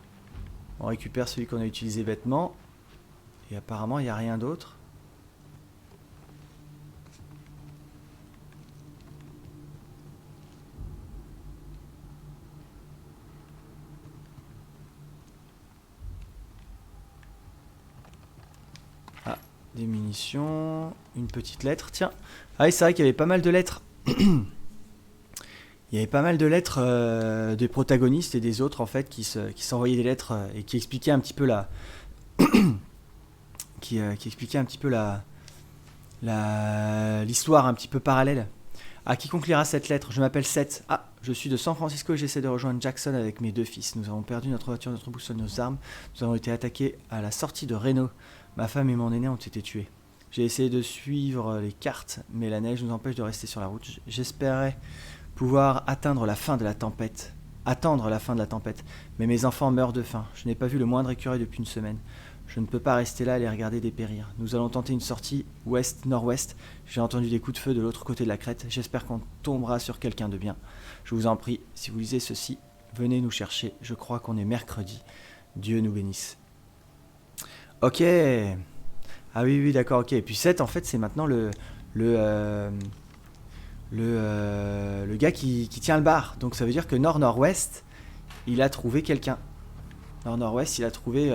On récupère celui qu'on a utilisé bêtement. Et apparemment, il n'y a rien d'autre. Ah, des munitions. Une petite lettre. Tiens. Ah oui, c'est vrai qu'il y avait pas mal de lettres. Il y avait pas mal de lettres des protagonistes et des autres, en fait, qui s'envoyaient des lettres et qui expliquaient un petit peu la... qui expliquait un petit peu l'histoire un petit peu parallèle. À quiconque lira cette lettre, je m'appelle Seth. Ah, je suis de San Francisco et j'essaie de rejoindre Jackson avec mes 2 fils. Nous avons perdu notre voiture, notre boussole, nos armes. Nous avons été attaqués à la sortie de Reno. Ma femme et mon aîné ont été tués. J'ai essayé de suivre les cartes, mais la neige nous empêche de rester sur la route. J'espérais pouvoir attendre la fin de la tempête. Mais mes enfants meurent de faim. Je n'ai pas vu le moindre écureuil depuis une semaine. Je ne peux pas rester là et les regarder dépérir. Nous allons tenter une sortie ouest-nord-ouest. J'ai entendu des coups de feu de l'autre côté de la crête. J'espère qu'on tombera sur quelqu'un de bien. Je vous en prie, si vous lisez ceci, venez nous chercher. Je crois qu'on est mercredi. Dieu nous bénisse. Ok. Ah oui, d'accord, ok. Et puis 7, en fait, c'est maintenant le gars qui tient le bar. Donc ça veut dire que nord-nord-ouest, il a trouvé quelqu'un. Nord-nord-ouest, il a trouvé...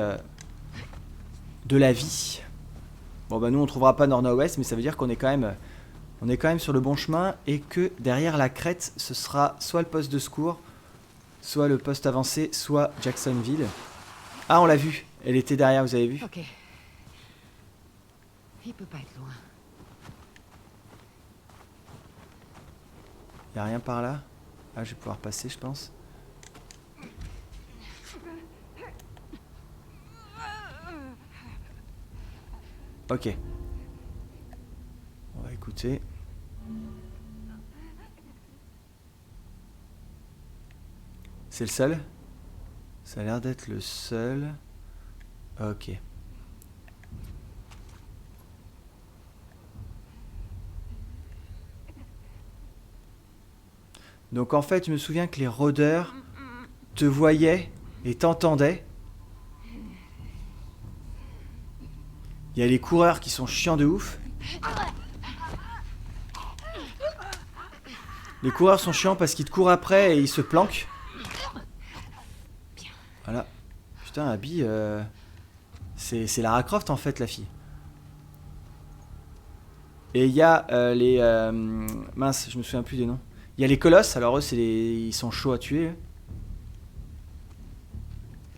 de la vie. Bon bah nous on trouvera pas nord-nord-ouest, mais ça veut dire qu'on est quand même sur le bon chemin et que derrière la crête ce sera soit le poste de secours, soit le poste avancé, soit Jacksonville. Ah on l'a vu, elle était derrière, vous avez vu? Ok. Il peut pas être loin. Y a rien par là? Ah je vais pouvoir passer je pense. Ok. On va écouter. C'est le seul? Ça a l'air d'être le seul. Ok. Donc en fait, je me souviens que les rôdeurs te voyaient et t'entendaient. Il y a les coureurs qui sont chiants de ouf. Les coureurs sont chiants parce qu'ils te courent après et ils se planquent. Voilà. Putain, Abby, c'est Lara Croft en fait, la fille. Et il y a les... mince, je me souviens plus des noms. Il y a les colosses, alors eux, ils sont chauds à tuer.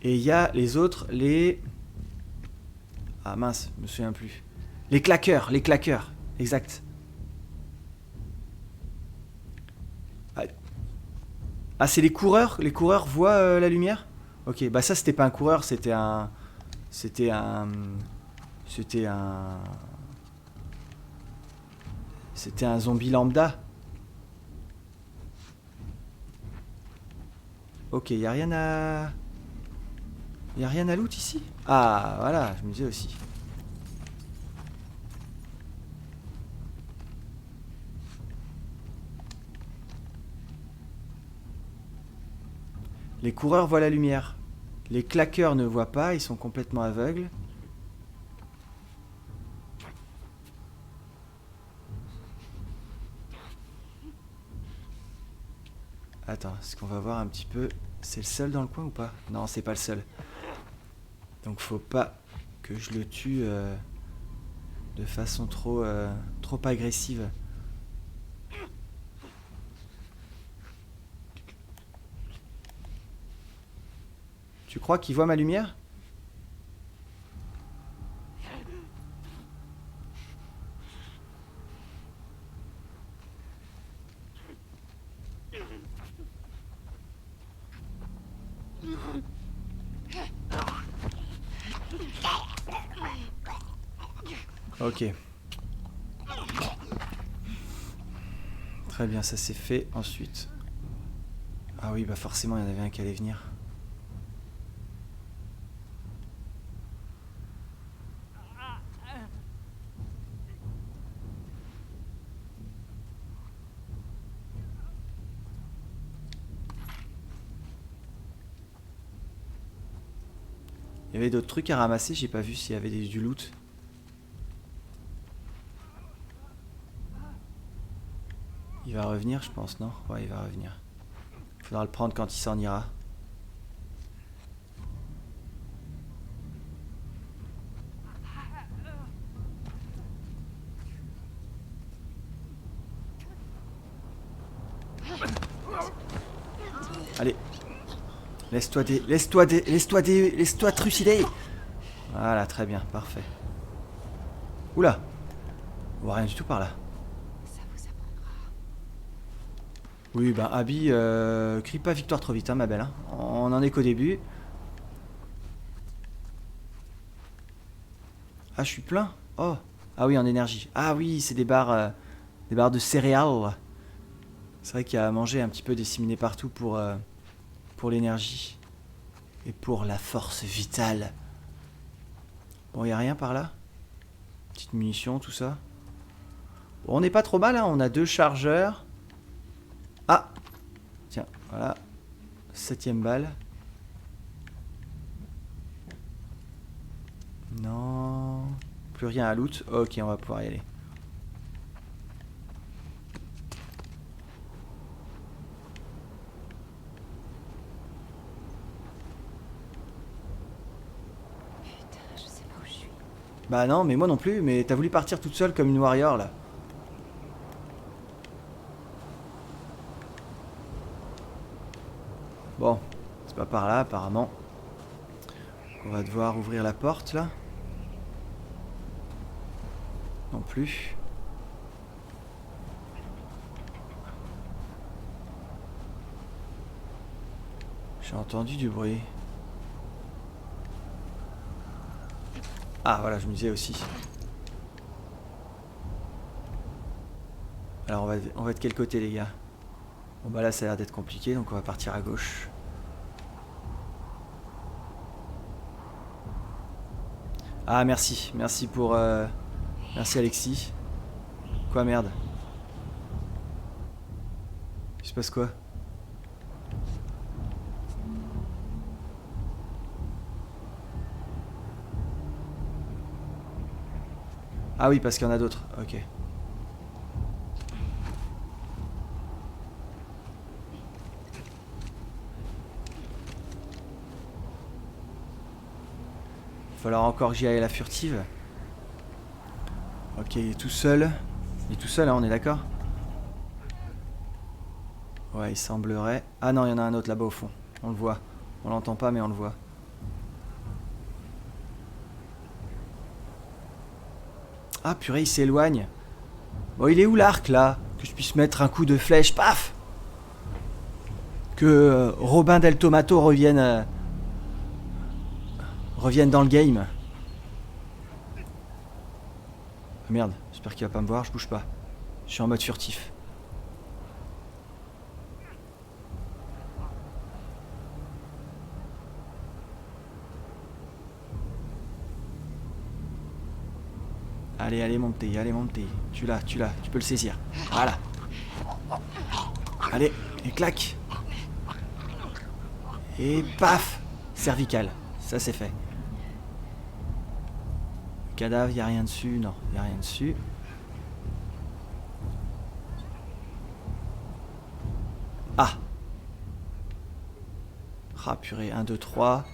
Et il y a les autres, les... Ah mince, je me souviens plus. Les claqueurs, exact. Ah, c'est les coureurs? Les coureurs voient la lumière? Ok, bah ça c'était pas un coureur, c'était un... C'était un... C'était un zombie lambda. Ok, y a rien à... Y a rien à loot ici? Ah, voilà, je me disais aussi. Les coureurs voient la lumière. Les claqueurs ne voient pas, ils sont complètement aveugles. Attends, est-ce qu'on va voir un petit peu... C'est le seul dans le coin ou pas? Non, c'est pas le seul. Donc faut pas que je le tue de façon trop agressive. Tu crois qu'il voit ma lumière? Ok. Très bien, ça c'est fait. Ensuite... Ah oui, bah forcément, il y en avait un qui allait venir. Il y avait d'autres trucs à ramasser, j'ai pas vu s'il y avait du loot. Il va revenir, je pense, non? Ouais, il va revenir. Faudra le prendre quand il s'en ira. Allez. Laisse-toi trucider. Voilà, très bien, parfait. Oula. On voit rien du tout par là. Ça vous apprendra. Oui, bah Abby, crie pas victoire trop vite, hein, ma belle. Hein. On en est qu'au début. Ah, je suis plein. Oh. Ah oui, en énergie. Ah oui, c'est des barres de céréales. C'est vrai qu'il y a à manger un petit peu disséminé partout pour l'énergie. Et pour la force vitale. Bon, il n'y a rien par là? Petite munition, tout ça. Bon, on n'est pas trop mal, hein. On a 2 chargeurs. Ah! Tiens, voilà. 7ème balle. Non. Plus rien à loot. Ok, on va pouvoir y aller. Putain, je sais pas où je suis. Bah non, mais moi non plus. Mais t'as voulu partir toute seule comme une warrior, là. Bon, c'est pas par là, apparemment. On va devoir ouvrir la porte, là. Non plus. J'ai entendu du bruit. Ah, voilà, je me disais aussi. Alors, on va de quel côté, les gars? Bon, bah là, ça a l'air d'être compliqué, donc on va partir à gauche. Ah, merci. Merci pour... Merci, Alexis. Quoi, merde? Il se passe quoi? Ah oui, parce qu'il y en a d'autres. Ok. Il va falloir encore que j'y aille à la furtive. Ok, il est tout seul. Il est tout seul, hein, on est d'accord? Ouais, il semblerait... Ah non, il y en a un autre là-bas au fond. On le voit. On l'entend pas, mais on le voit. Ah purée, il s'éloigne. Bon, il est où l'arc là? Que je puisse mettre un coup de flèche, paf! que Robin Del Tomato revienne dans le game. Ah merde, j'espère qu'il va pas me voir, je bouge pas. Je suis en mode furtif. Allez, allez, mon petit, allez, mon petit. Tu l'as, tu peux le saisir. Voilà. Allez, et clac. Et paf. Cervical, ça c'est fait. Le cadavre, y a rien dessus, non, y a rien dessus. Ah. Ah purée, 1, 2, 3.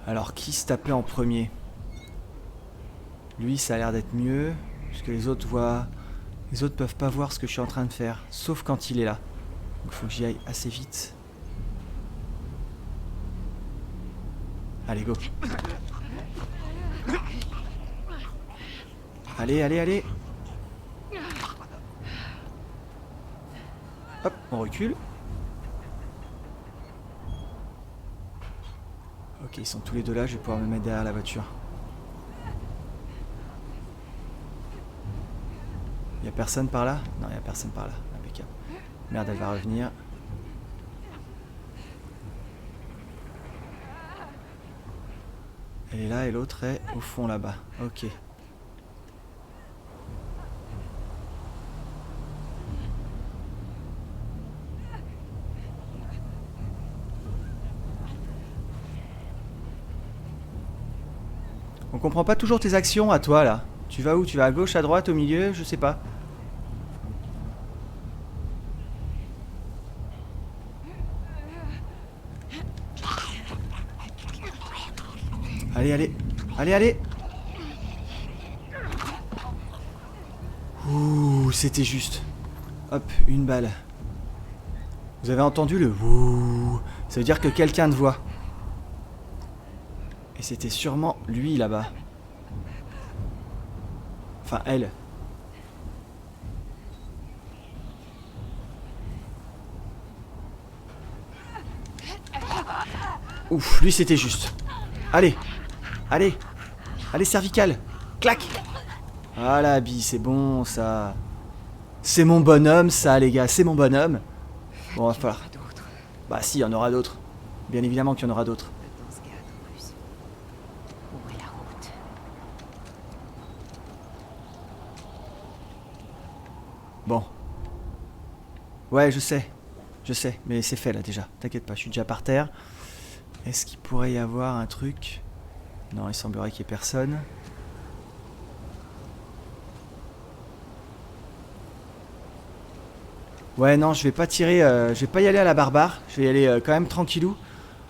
Alors, qui se tapait en premier? Lui, ça a l'air d'être mieux. Parce que les autres voient... Les autres peuvent pas voir ce que je suis en train de faire. Sauf quand il est là. Donc, il faut que j'y aille assez vite. Allez, go. Allez, allez, allez. Hop, on recule. Ok, ils sont tous les deux là, je vais pouvoir me mettre derrière la voiture. Y'a personne par là? Non, y'a personne par là. Impeccable. Merde, elle va revenir. Elle est là et l'autre est au fond là-bas. Ok. On comprend pas toujours tes actions à toi là. Tu vas où? Tu vas à gauche, à droite, au milieu? Je sais pas. Allez, allez. Allez, allez. Ouh, c'était juste. Hop, une balle. Vous avez entendu le ouh? Ça veut dire que quelqu'un te voit. Et c'était sûrement lui là-bas. Enfin, elle. Ouf, lui c'était juste. Allez. Allez. Allez, cervical. Clac. Voilà, Abby, c'est bon ça. C'est mon bonhomme ça, les gars. C'est mon bonhomme. Bon, va falloir... Bah si, il y en aura d'autres. Bien évidemment qu'il y en aura d'autres. Bon. Ouais, je sais, mais c'est fait là déjà. T'inquiète pas, je suis déjà par terre. Est-ce qu'il pourrait y avoir un truc? Non, il semblerait qu'il n'y ait personne. Ouais, non, je vais pas tirer, je vais pas y aller à la barbare. Je vais y aller quand même tranquillou.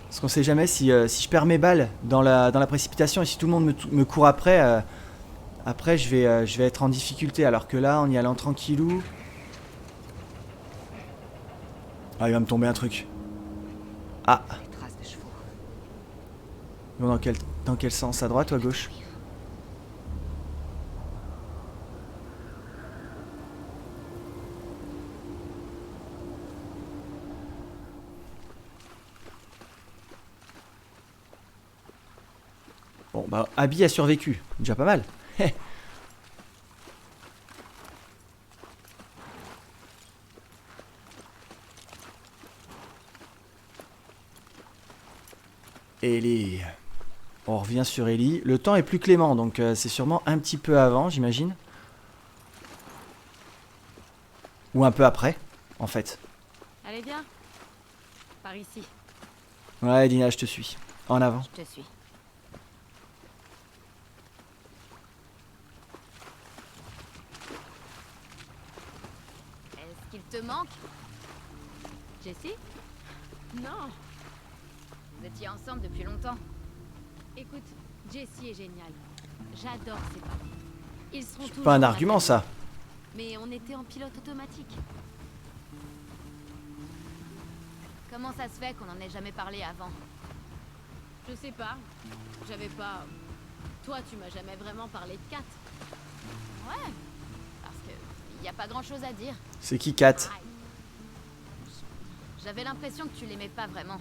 Parce qu'on sait jamais si je perds mes balles dans la précipitation et si tout le monde me court après... Après, je vais être en difficulté, alors que là, en y allant tranquillou... Ah, il va me tomber un truc. Ah. Bon, dans quel sens? À droite ou à gauche? Bon, bah, Abby a survécu. Déjà pas mal. Ellie. On revient sur Ellie. Le temps est plus clément, donc c'est sûrement un petit peu avant, j'imagine. Ou un peu après, en fait. Allez, viens. Par ici. Ouais, Dina, je te suis. En avant. Je te suis. Est-ce qu'il te manque? Jessie? Non. Vous étiez ensemble depuis longtemps. Écoute, Jessie est géniale. J'adore ses parents. Ils seront toujours Pas un dans argument, la ça. famille. Mais on était en pilote automatique. Comment ça se fait qu'on en ait jamais parlé avant? Je sais pas. J'avais pas Toi, tu m'as jamais vraiment parlé de Kat. Ouais, parce que y a pas grand-chose à dire. C'est qui Kat? J'avais l'impression que tu l'aimais pas vraiment.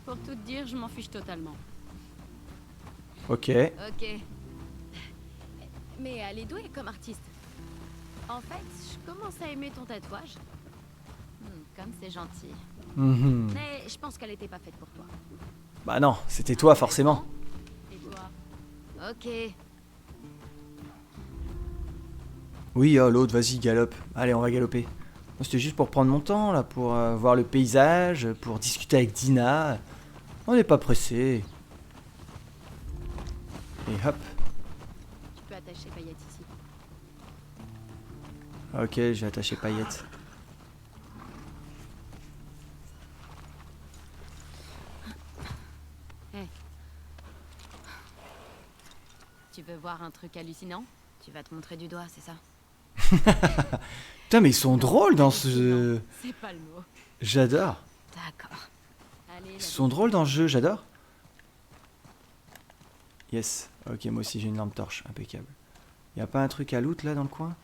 Pour tout te dire, je m'en fiche totalement. Ok. Ok. Mais elle est douée comme artiste. En fait, je commence à aimer ton tatouage. Comme c'est gentil. Mhm. Mais je pense qu'elle était pas faite pour toi. Bah non, c'était toi forcément. Et toi? Ok. Oui, oh, l'autre, vas-y, galope. Allez, on va galoper. Moi, c'était juste pour prendre mon temps, là, pour voir le paysage, pour discuter avec Dina. On n'est pas pressé. Et hop. Tu peux attacher Paillette ici. Ok, je vais attacher Paillette. Hey. Tu veux voir un truc hallucinant? Tu vas te montrer du doigt, c'est ça? Putain, mais ils sont drôles dans ce... C'est pas le mot. J'adore. D'accord. Allez, Ils sont drôles dans ce jeu, j'adore. Yes. Ok, moi aussi j'ai une lampe torche, impeccable. Y a pas un truc à loot là dans le coin?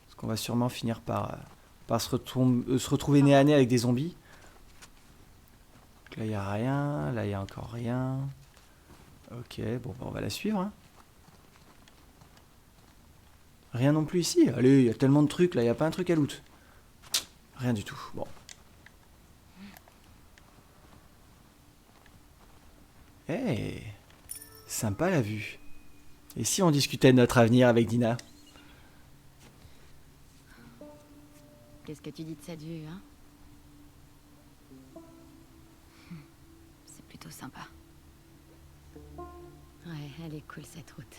Parce qu'on va sûrement finir par se retrouver nez à nez avec des zombies. Donc là y a rien, là y a encore rien. Ok, bon bah, on va la suivre. Hein. Rien non plus ici. Allez, y a tellement de trucs là, y a pas un truc à loot. Rien du tout. Bon. Hey, sympa la vue. Et si on discutait de notre avenir avec Dina? Qu'est-ce que tu dis de cette vue, hein? C'est plutôt sympa. Ouais, elle est cool cette route.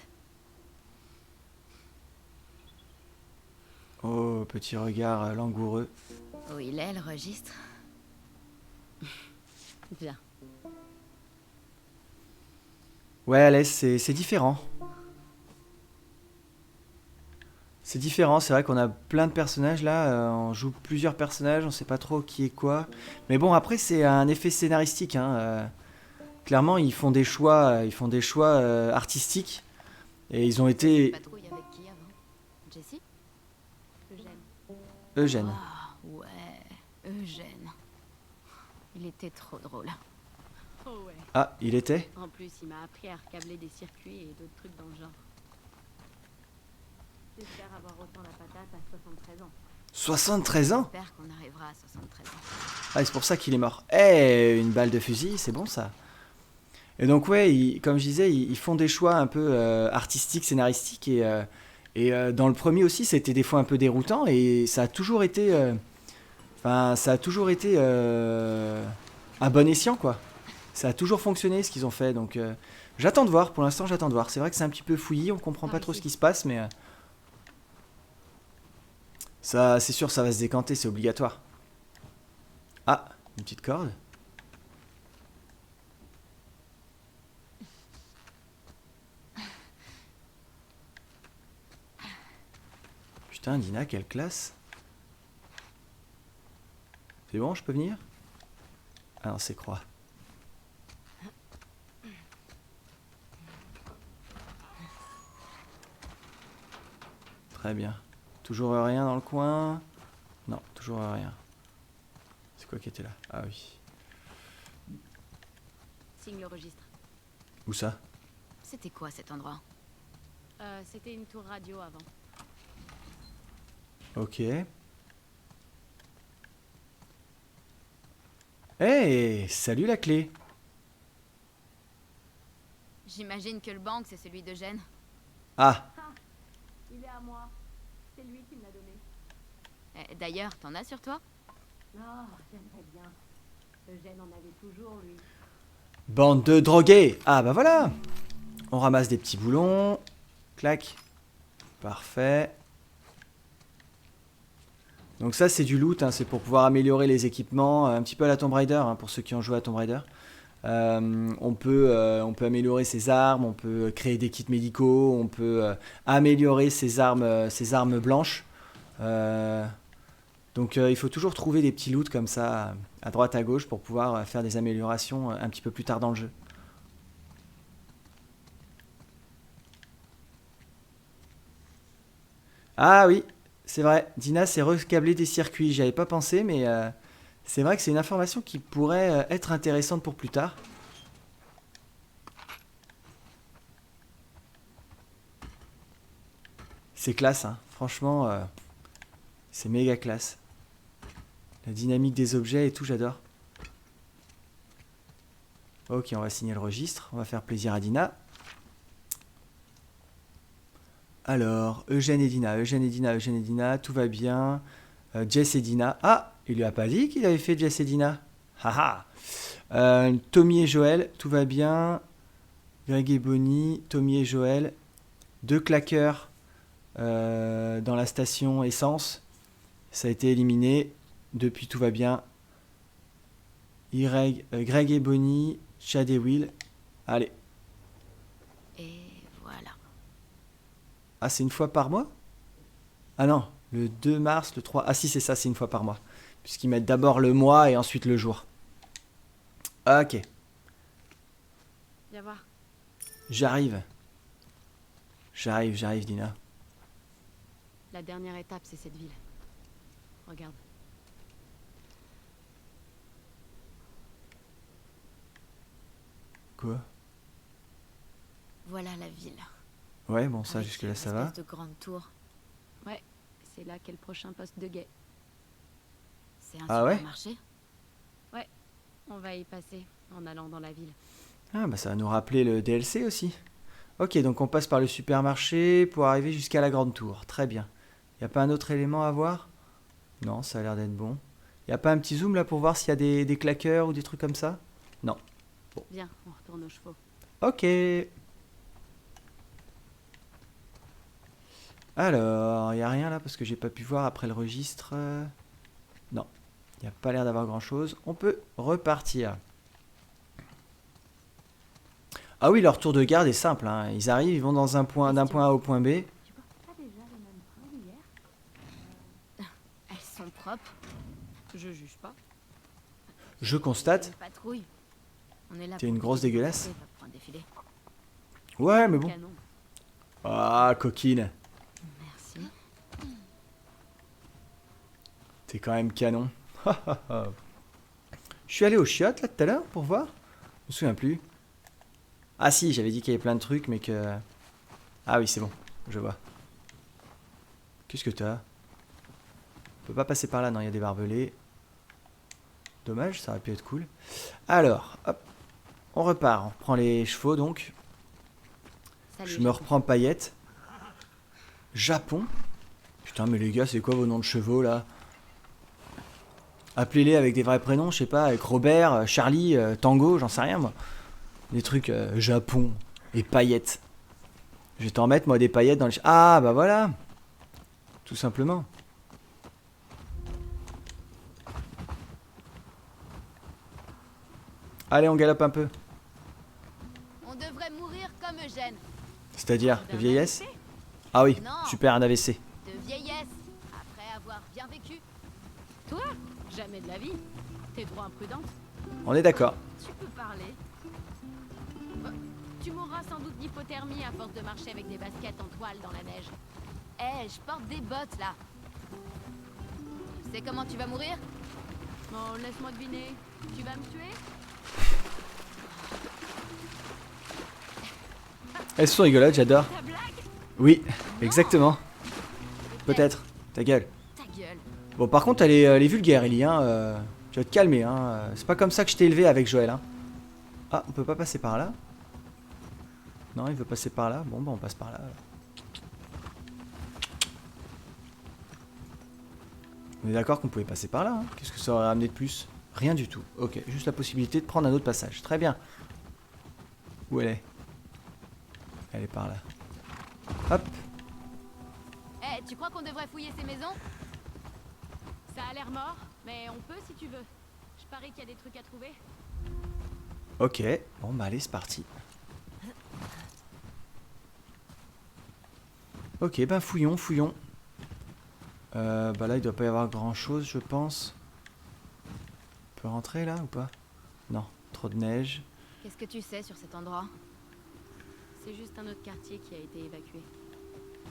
Oh, petit regard langoureux. Où il est, le registre? Bien. Ouais, Alès, c'est différent. C'est différent, c'est vrai qu'on a plein de personnages là, on joue plusieurs personnages, on sait pas trop qui est quoi. Mais bon, après c'est un effet scénaristique. Hein, clairement, ils font des choix artistiques et ils ont été. Patrouille avec qui avant? Jessie? Eugène. Oh, ouais, Eugène. Il était trop drôle. Oh ouais. Ah, il était. En plus, il m'a appris à recabler des circuits et d'autres trucs dans le genre. J'espère avoir autant la patate à 73 ans. 73 ans? J'espère qu'on arrivera à 73 ans. Ah, c'est pour ça qu'il est mort. Eh, une balle de fusil, c'est bon ça. Et donc ouais, comme je disais, ils font des choix un peu artistiques, scénaristiques et dans le premier aussi, c'était des fois un peu déroutant et ça a toujours été, à bon escient quoi. Ça a toujours fonctionné ce qu'ils ont fait, donc j'attends de voir. Pour l'instant, j'attends de voir. C'est vrai que c'est un petit peu fouillis, on comprend pas trop ce qui se passe, mais ça, c'est sûr, ça va se décanter, c'est obligatoire. Ah, une petite corde. Putain, Dina, quelle classe. C'est bon, je peux venir? Ah non, c'est croix. Très bien. Toujours rien dans le coin? Non, toujours rien. C'est quoi qui était là? Ah oui. Signe le registre. Où ça? C'était quoi cet endroit? C'était une tour radio avant. Ok. Hey, salut la clé. J'imagine que le banc, c'est celui d'Eugène. Ah, Il est à moi. C'est lui qui me l'a donné. D'ailleurs, t'en as sur toi? Oh, j'aimerais bien. Eugène en avait toujours, lui. bande de drogués. Ah bah voilà. On ramasse des petits boulons. Clac. Parfait. Donc ça c'est du loot, hein, c'est pour pouvoir améliorer les équipements, un petit peu à la Tomb Raider, hein, pour ceux qui ont joué à Tomb Raider. On peut améliorer ses armes, on peut créer des kits médicaux, on peut améliorer ses armes blanches. Donc il faut toujours trouver des petits loots comme ça, à droite à gauche, pour pouvoir faire des améliorations un petit peu plus tard dans le jeu. Ah oui, c'est vrai. Dina s'est recablé des circuits. J'y avais pas pensé, mais c'est vrai que c'est une information qui pourrait être intéressante pour plus tard. C'est classe, hein. Franchement, c'est méga classe. La dynamique des objets et tout, j'adore. Ok, on va signer le registre. On va faire plaisir à Dina. Alors, Eugène et Dina, Eugène et Dina, Eugène et Dina, tout va bien. Jess et Dina. Ah, il lui a pas dit qu'il avait fait Jess et Dina. Haha. Tommy et Joël, tout va bien. Greg et Bonnie, Tommy et Joël. 2 claqueurs dans la station essence. Ça a été éliminé. Depuis, tout va bien. Greg et Bonnie, Chad et Will. Allez. Et voilà. Ah, c'est une fois par mois? Ah non, le 2 mars, le 3... Ah si, c'est ça, c'est une fois par mois. Puisqu'ils mettent d'abord le mois et ensuite le jour. Ok. Viens voir. J'arrive. J'arrive, Dina. La dernière étape, c'est cette ville. Regarde. Quoi? Voilà la ville. Ouais, bon, ça, Avec jusque-là, une ça va. espèce de grande tour. Ouais, c'est là qu'est le prochain poste de guet. C'est un Ah ouais? supermarché. Ouais, on va y passer en allant dans la ville. Ah, bah ça va nous rappeler le DLC aussi. Ok, donc on passe par le supermarché pour arriver jusqu'à la grande tour. Très bien. Y a pas un autre élément à voir? Non, ça a l'air d'être bon. Y a pas un petit zoom là pour voir s'il y a des claqueurs ou des trucs comme ça? Non. Viens, on retourne aux chevaux. Ok. Alors, y a rien là parce que j'ai pas pu voir après le registre. Non, y a pas l'air d'avoir grand chose. On peut repartir. Ah oui, leur tour de garde est simple, hein. Ils arrivent, ils vont dans d'un point A au point B. Elles sont propres. Je juge pas. Je constate. Une patrouille. On est là T'es pour une grosse éviter de dégueulasse. passer, pas pour un défilé. Ouais, mais bon. Canon. Ah, coquine. Merci. T'es quand même canon. Je suis allé au chiottes là tout à l'heure pour voir. Je me souviens plus. Ah si, j'avais dit qu'il y avait plein de trucs, mais que... Ah oui, c'est bon, je vois. Qu'est-ce que t'as? On peut pas passer par là, non, il y a des barbelés. Dommage, ça aurait pu être cool. Alors, hop, on repart. On reprend les chevaux, donc. Salut, Je me reprends paillette. Japon. Putain, mais les gars, c'est quoi vos noms de chevaux, là? Appelez-les avec des vrais prénoms, je sais pas, avec Robert, Charlie, Tango, j'en sais rien, moi. Des trucs Japon et paillettes. Je vais t'en mettre, moi, des paillettes dans les... Ah, bah voilà. Tout simplement. Allez, on galope un peu. On devrait mourir comme Eugène. C'est-à-dire, de vieillesse? Ah oui, Non. super, un AVC. De vieillesse. Après avoir bien vécu. Toi? Jamais de la vie. T'es trop imprudente. On est d'accord. Tu peux parler. Tu mourras sans doute d'hypothermie à force de marcher avec des baskets en toile dans la neige. Eh, je porte des bottes là. Tu sais comment tu vas mourir? Bon, laisse-moi deviner. Tu vas me tuer? Elles sont rigolotes, j'adore. Ta blague? Oui, exactement. Peut-être. Ta gueule. Ta gueule. Bon, par contre, elle est vulgaire, Ellie. Hein. Tu vas te calmer. Hein. C'est pas comme ça que je t'ai élevé avec Joël. Hein. Ah, on peut pas passer par là? Non, il veut passer par là. Bon, bah, on passe par là. On est d'accord qu'on pouvait passer par là. Hein. Qu'est-ce que ça aurait amené de plus? Rien du tout. Ok, juste la possibilité de prendre un autre passage. Très bien. Où elle est? Elle est par là. Hop. Eh, tu crois qu'on devrait fouiller ces maisons? Ça a l'air mort, mais on peut si tu veux. Je parie qu'il y a des trucs à trouver. Ok. Bon, bah allez, c'est parti. Ok, ben fouillons, fouillons. Bah là, il doit pas y avoir grand chose, je pense. On peut rentrer là ou pas? Non, trop de neige. Qu'est-ce que tu sais sur cet endroit? C'est juste un autre quartier qui a été évacué.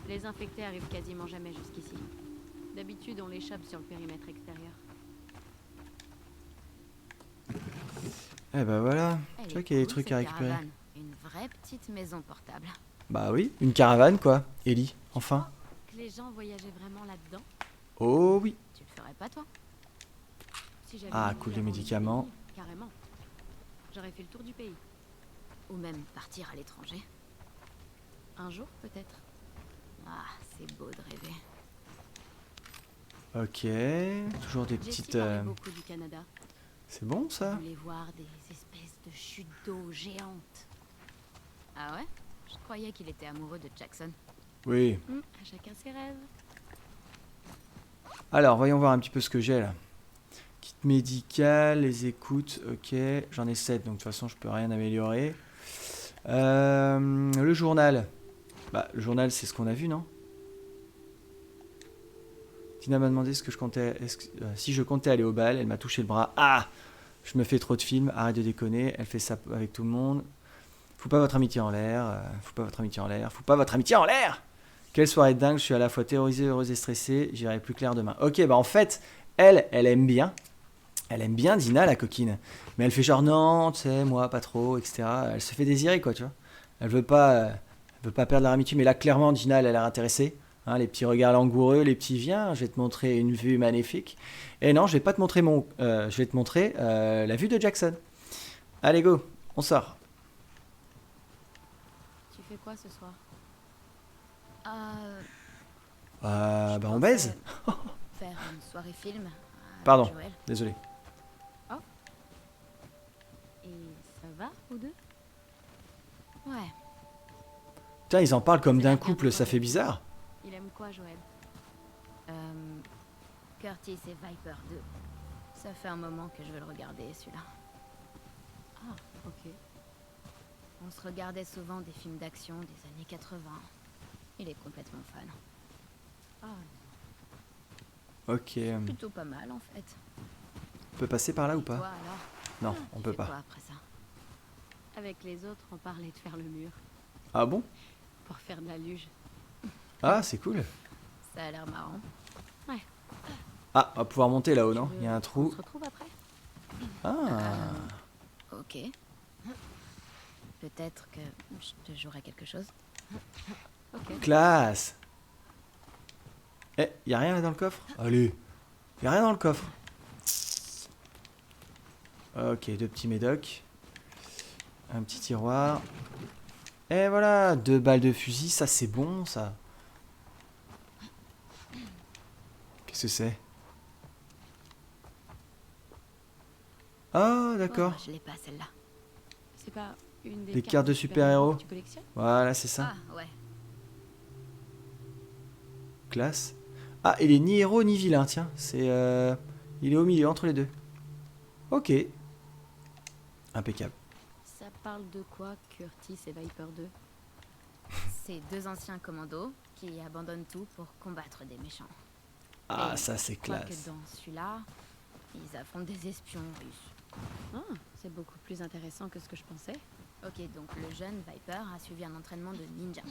Les infectés arrivent quasiment jamais jusqu'ici. D'habitude, on les chope sur le périmètre extérieur. Eh bah voilà, Elle tu vois est qu'il y a des cool, trucs à cette récupérer. caravane. Une vraie petite maison portable. Bah oui, une caravane quoi, Ellie, enfin. Que les gens voyageaient vraiment là-dedans. Oh oui. Tu le ferais pas, toi? Si j'avais Ah, une cool, vie les avant médicaments. l'épidémie, carrément. J'aurais fait le tour du pays. Ou même partir à l'étranger. Un jour, peut-être. Ah, c'est beau de rêver. Ok, toujours des Jessie petites... parlait beaucoup du Canada. C'est bon Je ça? voulais voir des espèces de chutes d'eau géantes. Ah ouais? Je croyais qu'il était amoureux de Jackson. Oui. À chacun ses rêves. Alors, voyons voir un petit peu ce que j'ai là. Kit médical, les écoutes, ok. J'en ai 7, donc de toute façon, je peux rien améliorer. Le journal. Bah, le journal, c'est ce qu'on a vu, non? Tina m'a demandé ce que je comptais, si je comptais aller au bal. Elle m'a touché le bras. Ah! Je me fais trop de films, arrête de déconner. Elle fait ça avec tout le monde. Faut pas votre amitié en l'air. Faut pas votre amitié en l'air. Faut pas votre amitié en l'air! Quelle soirée de dingue, je suis à la fois terrorisée, heureuse et stressée. J'irai plus clair demain. Ok, bah en fait, elle aime bien. Elle aime bien Dina, la coquine. Mais elle fait genre non, tu sais, moi, pas trop, etc. Elle se fait désirer, quoi, tu vois. Elle veut pas perdre leur amitié. Mais là, clairement, Dina, elle a l'air intéressée. Hein, les petits regards langoureux, les petits viens, je vais te montrer une vue magnifique. Et non, je vais pas te montrer je vais te montrer la vue de Jackson. Allez, go, on sort. Tu fais quoi ce soir? Je Bah on baise. pensais faire une soirée film. avec Pardon, Joël. désolé. Et ça va, vous deux? Ouais. Putain, ils en parlent comme C'est d'un la carte couple, de ça fait bizarre. Il aime quoi, Joël? Curtis et Viper 2. Ça fait un moment que je veux le regarder, celui-là. Ah, ok. On se regardait souvent des films d'action des années 80. Il est complètement fan. Ah, Ok, Plutôt pas mal, en fait. on peut passer par là ou Toi, pas? alors? Non, on Tu peut fais pas. quoi après ça? avec les autres, on parlait de faire le mur. Ah bon? Pour faire de la luge. Ah, c'est cool. Ça a l'air marrant. Ouais. Ah, on va pouvoir monter là-haut, non? Il y a un On trou. se retrouve après? Ah, Ok. Peut-être que je te jouerai quelque chose. Ok. classe. Eh, y a rien là dans le coffre? Allez, y a rien dans le coffre. Ok, 2 petits médocs. Un petit tiroir. Et voilà, 2 balles de fusil, ça c'est bon ça. Qu'est-ce que c'est? Ah, d'accord. Oh, je l'ai pas, celle-là. C'est pas une des Les cartes de super-héros. que tu collectionnes? Voilà, c'est ça. Ah, ouais. Classe. Ah, il est ni héros ni vilain, tiens. C'est il est au milieu entre les deux. Ok. Impeccable. Ça parle de quoi, Curtis et Viper 2? C'est 2 anciens commandos qui abandonnent tout pour combattre des méchants. Ah, Et ça c'est je crois classe. que dans celui-là, ils affrontent des espions russes. Ah, c'est beaucoup plus intéressant que ce que je pensais. Ok, donc le jeune Viper a suivi un entraînement de ninja.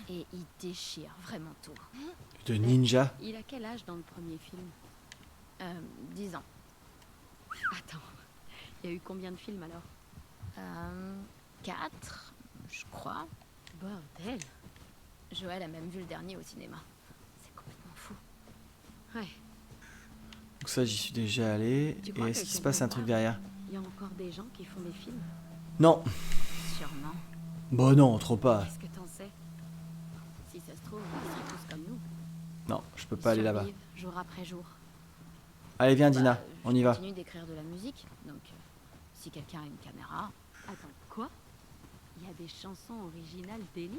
Et il déchire vraiment tout. De ninja. Il a quel âge dans le premier film? 10 ans. Attends, il y a eu combien de films alors? 4, je crois. Bordel. Joël a même vu le dernier au cinéma. C'est complètement fou. Ouais. Donc ça, j'y suis déjà allé. Tu Et crois est-ce que qu'il se quelque passe un truc part, derrière? Il y a encore des gens qui font des films? Non. Sûrement. Bon non, trop pas. Qu'est-ce que t'en sais? Si ça se trouve, ils seraient tous comme nous. Non, je peux Ils pas aller là-bas. survivent jour après jour. Allez, viens Dina, on y Je va. continue d'écrire de la musique, donc si quelqu'un a une caméra... Attends, quoi? Il y a des chansons originales d'Ellie?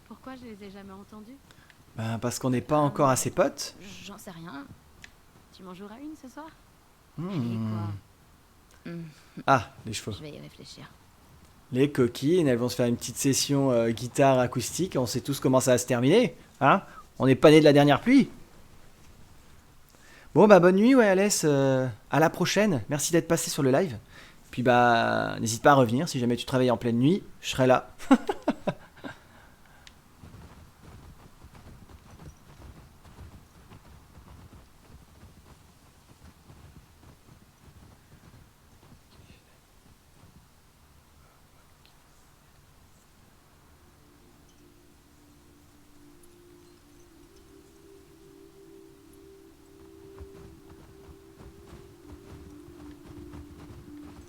Pourquoi je les ai jamais entendues? Ben, parce qu'on n'est pas encore assez potes. J'en sais rien. Tu m'en joueras une ce soir? Hmm. quoi Ah, les chevaux. Je vais y réfléchir. Les coquines, elles vont se faire une petite session guitare acoustique. On sait tous comment ça va se terminer. Hein? On n'est pas né de la dernière pluie. Bon, bah bonne nuit, ouais, Alès. À la prochaine. Merci d'être passé sur le live. Puis bah, n'hésite pas à revenir. Si jamais tu travailles en pleine nuit, je serai là.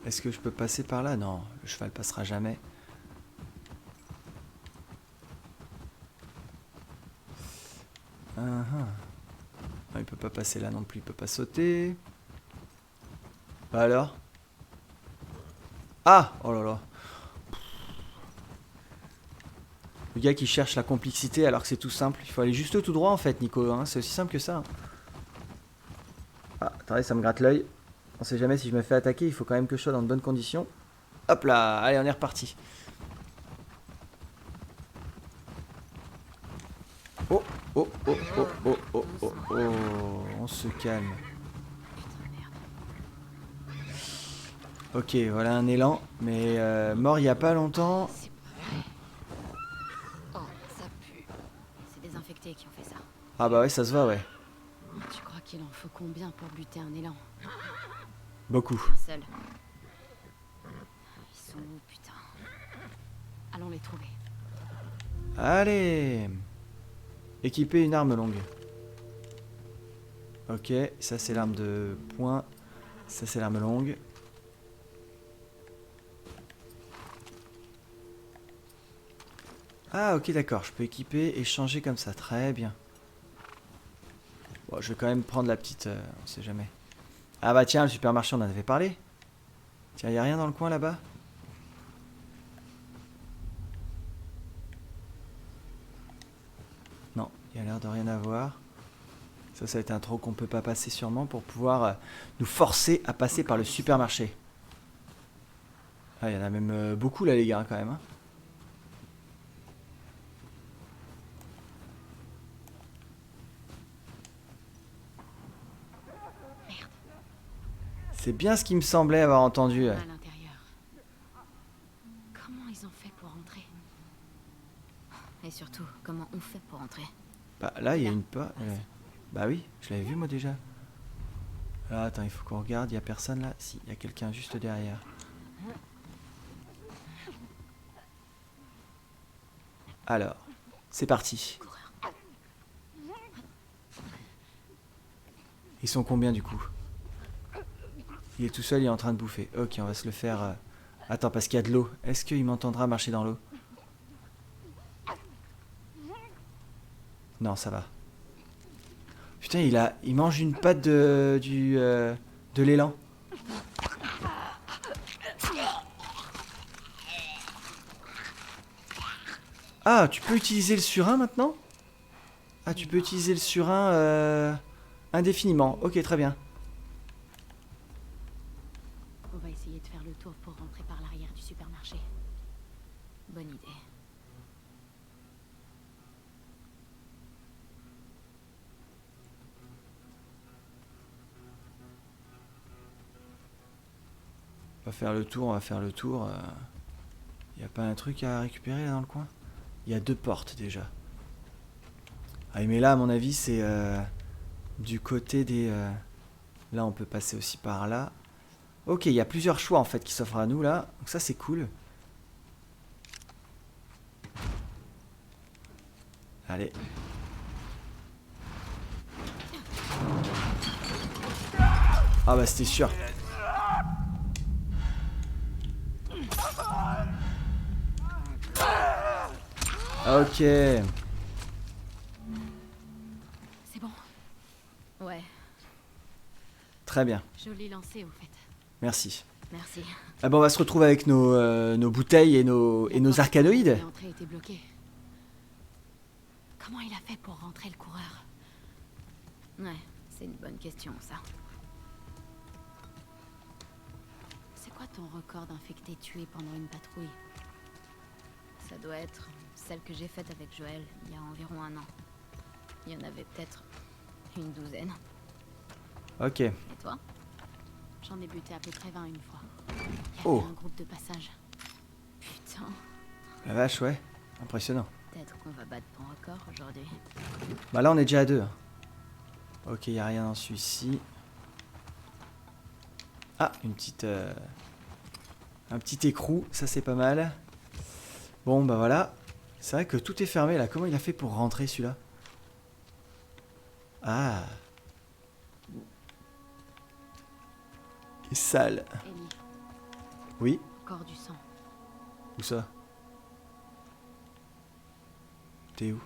Est-ce que je peux passer par là? Non, le cheval passera jamais. Non, il peut pas passer là non plus, il peut pas sauter. Bah alors? Ah! Oh là là. Le gars qui cherche la complexité alors que c'est tout simple. Il faut aller juste tout droit en fait, Nico. Hein. C'est aussi simple que ça. Ah, attendez, ça me gratte l'œil. On sait jamais si je me fais attaquer. Il faut quand même que je sois dans de bonnes conditions. Hop là, allez, on est reparti. Oh, oh, oh, oh, oh, oh, oh, oh. On se calme. Ok, voilà un élan. Mais mort il n'y a pas longtemps. Oh, ça pue. C'est des infectés qui ont fait ça. Ah bah ouais, ça se va, ouais. Tu crois qu'il en faut combien pour buter un élan? Beaucoup. Un seul. Ils sont où, putain? Allons les trouver. Allez. Équiper une arme longue. Ok, ça c'est l'arme de poing. Ça c'est l'arme longue. Ah ok d'accord, je peux équiper et changer comme ça, très bien. Bon, je vais quand même prendre la petite, on sait jamais. Ah bah tiens, le supermarché on en avait parlé. Tiens, y a rien dans le coin là-bas? Non, il y a l'air de rien avoir. Ça va être un trou qu'on peut pas passer sûrement pour pouvoir nous forcer à passer par le supermarché. Ah, il y en a même beaucoup là les gars quand même. Hein. C'est bien ce qui me semblait avoir entendu. À l'intérieur. Comment ils ont fait pour entrer? Et surtout, comment on fait pour entrer? Bah là, il y a une porte. Bah oui, je l'avais vu moi déjà. Ah, attends, il faut qu'on regarde, il y a personne là? Si, il y a quelqu'un juste derrière. Alors, c'est parti. Ils sont combien du coup? Il est tout seul, il est en train de bouffer. Ok, on va se le faire... Attends, parce qu'il y a de l'eau. Est-ce qu'il m'entendra marcher dans l'eau? Non, ça va. Putain, il mange une patte de l'élan. Ah, tu peux utiliser le surin maintenant? Ah, tu peux utiliser le surin indéfiniment. Ok, très bien. On va essayer de faire le tour pour rentrer par l'arrière du supermarché. Bonne idée. On va faire le tour, on va faire le tour. Y a pas un truc à récupérer là dans le coin? Il y a deux portes déjà. Ah mais là à mon avis c'est du côté des... Là on peut passer aussi par là. Ok, il y a plusieurs choix en fait qui s'offrent à nous là. Donc ça c'est cool. Allez. Ah bah c'était sûr. Ok. C'est bon. Ouais. Très bien. Joli lancé au fait. Merci. Merci. Ah bah on va se retrouver avec nos bouteilles et nos arcanoïdes. L'entrée était bloquée. Comment il a fait pour rentrer le coureur? Ouais, c'est une bonne question ça. C'est quoi ton record d'infectés tués pendant une patrouille? Ça doit être celle que j'ai faite avec Joël il y a environ 1 an. Il y en avait peut-être une douzaine. Ok. Et toi? J'en ai buté à peu près 20 une fois. Il y avait un groupe de passage. Putain. La vache, ouais. Impressionnant. Peut-être qu'on va battre ton record aujourd'hui. Bah là on est déjà à 2. Ok, y a rien dans celui-ci. Ah, une petite... un petit écrou, ça c'est pas mal. Bon bah voilà. C'est vrai que tout est fermé là. Comment il a fait pour rentrer celui-là? Ah. Il est sale. Ellie, Oui. Encore du sang. Où ça? T'es où?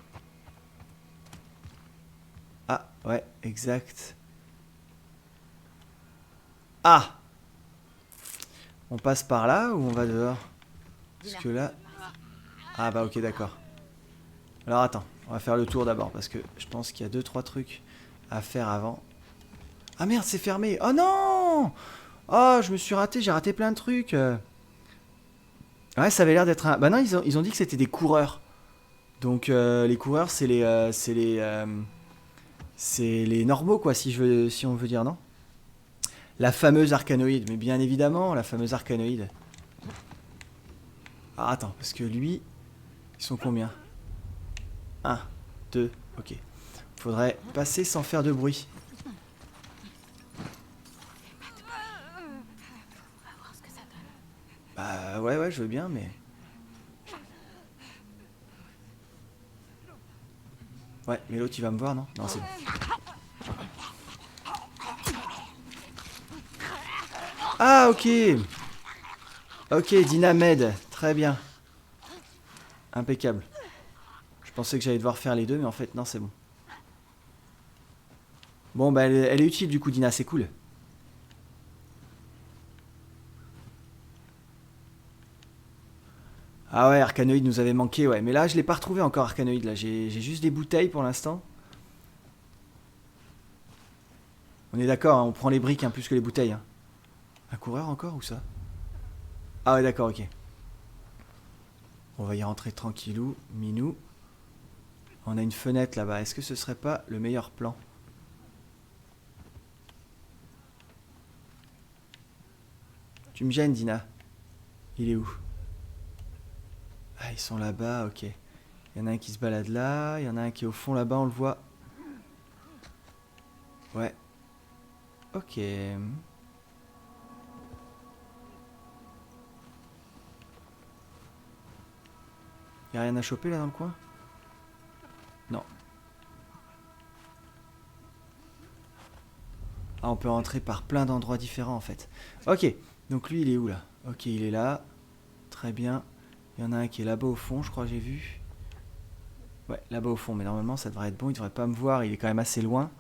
Ah, ouais, exact. Ah! On passe par là ou on va dehors? Parce que là... Ah bah ok, d'accord. Alors attends, on va faire le tour d'abord parce que je pense qu'il y a 2-3 trucs à faire avant. Ah merde, c'est fermé. Oh non! Oh, je me suis raté, j'ai raté plein de trucs. Ouais, ça avait l'air d'être un... Bah non, ils ont dit que c'était des coureurs. Donc les coureurs, c'est les normaux, quoi, si on veut dire, non? La fameuse arcanoïde, mais bien évidemment, la fameuse arcanoïde. Ah, attends, parce que lui, ils sont combien? 1, 2, ok. Faudrait passer sans faire de bruit. Bah ouais, je veux bien, mais... Ouais, mais l'autre, il va me voir, non? Non, c'est bon. Ah, ok. Ok, Dina m'aide. Très bien. Impeccable. Je pensais que j'allais devoir faire les deux, mais en fait, non, c'est bon. Bon, bah, elle est utile, du coup, Dina, c'est cool. Ah ouais, Arcanoïde nous avait manqué, ouais. Mais là, je l'ai pas retrouvé encore, Arcanoïde. Là, j'ai juste des bouteilles pour l'instant. On est d'accord, hein, on prend les briques, hein, plus que les bouteilles. Hein. Un coureur encore, ou ça? Ah ouais, d'accord, ok. On va y rentrer tranquillou, minou. On a une fenêtre là-bas. Est-ce que ce serait pas le meilleur plan? Tu me gênes, Dina. Il est où? Ah, ils sont là-bas, ok. Il y en a un qui se balade là, il y en a un qui est au fond là-bas, on le voit. Ouais. Ok. Il y a rien à choper là dans le coin? Non. Ah, on peut rentrer par plein d'endroits différents en fait. Ok. Donc lui, il est où là? Ok, il est là. Très bien. Il y en a un qui est là-bas au fond, je crois que j'ai vu. Ouais, là-bas au fond, mais normalement ça devrait être bon, il devrait pas me voir, il est quand même assez loin.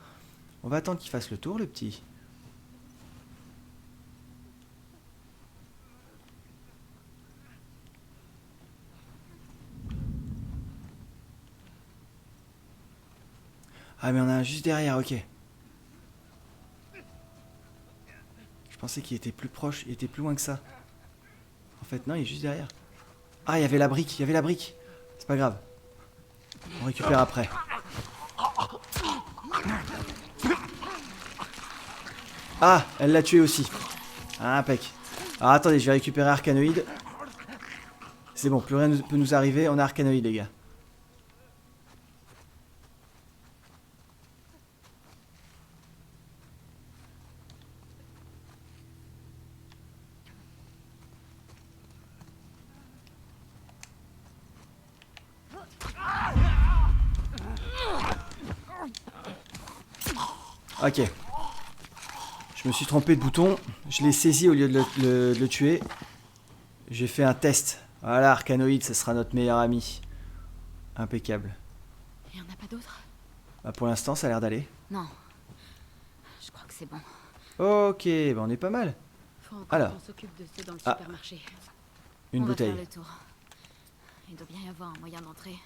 On va attendre qu'il fasse le tour, le petit. Ah mais on a un juste derrière, ok. Je pensais qu'il était plus proche, il était plus loin que ça. En fait non, il est juste derrière. Ah, il y avait la brique, C'est pas grave. On récupère après. Ah, elle l'a tué aussi. Ah, impec. Alors attendez, je vais récupérer Arcanoïde. C'est bon, plus rien ne peut nous arriver, on a Arcanoïde les gars. Ok. Je me suis trompé de bouton. Je l'ai saisi au lieu de le tuer. J'ai fait un test. Voilà, Arcanoïde, ce sera notre meilleur ami. Impeccable. Il y en a pas d'autres? Bah pour l'instant, ça a l'air d'aller. Non. Je crois que c'est bon. Ok, bah on est pas mal. Faut encore Alors. qu'on s'occupe de ceux dans le Ah. supermarché. Une On bouteille. va faire le tour. Il doit bien y avoir un moyen d'entrer.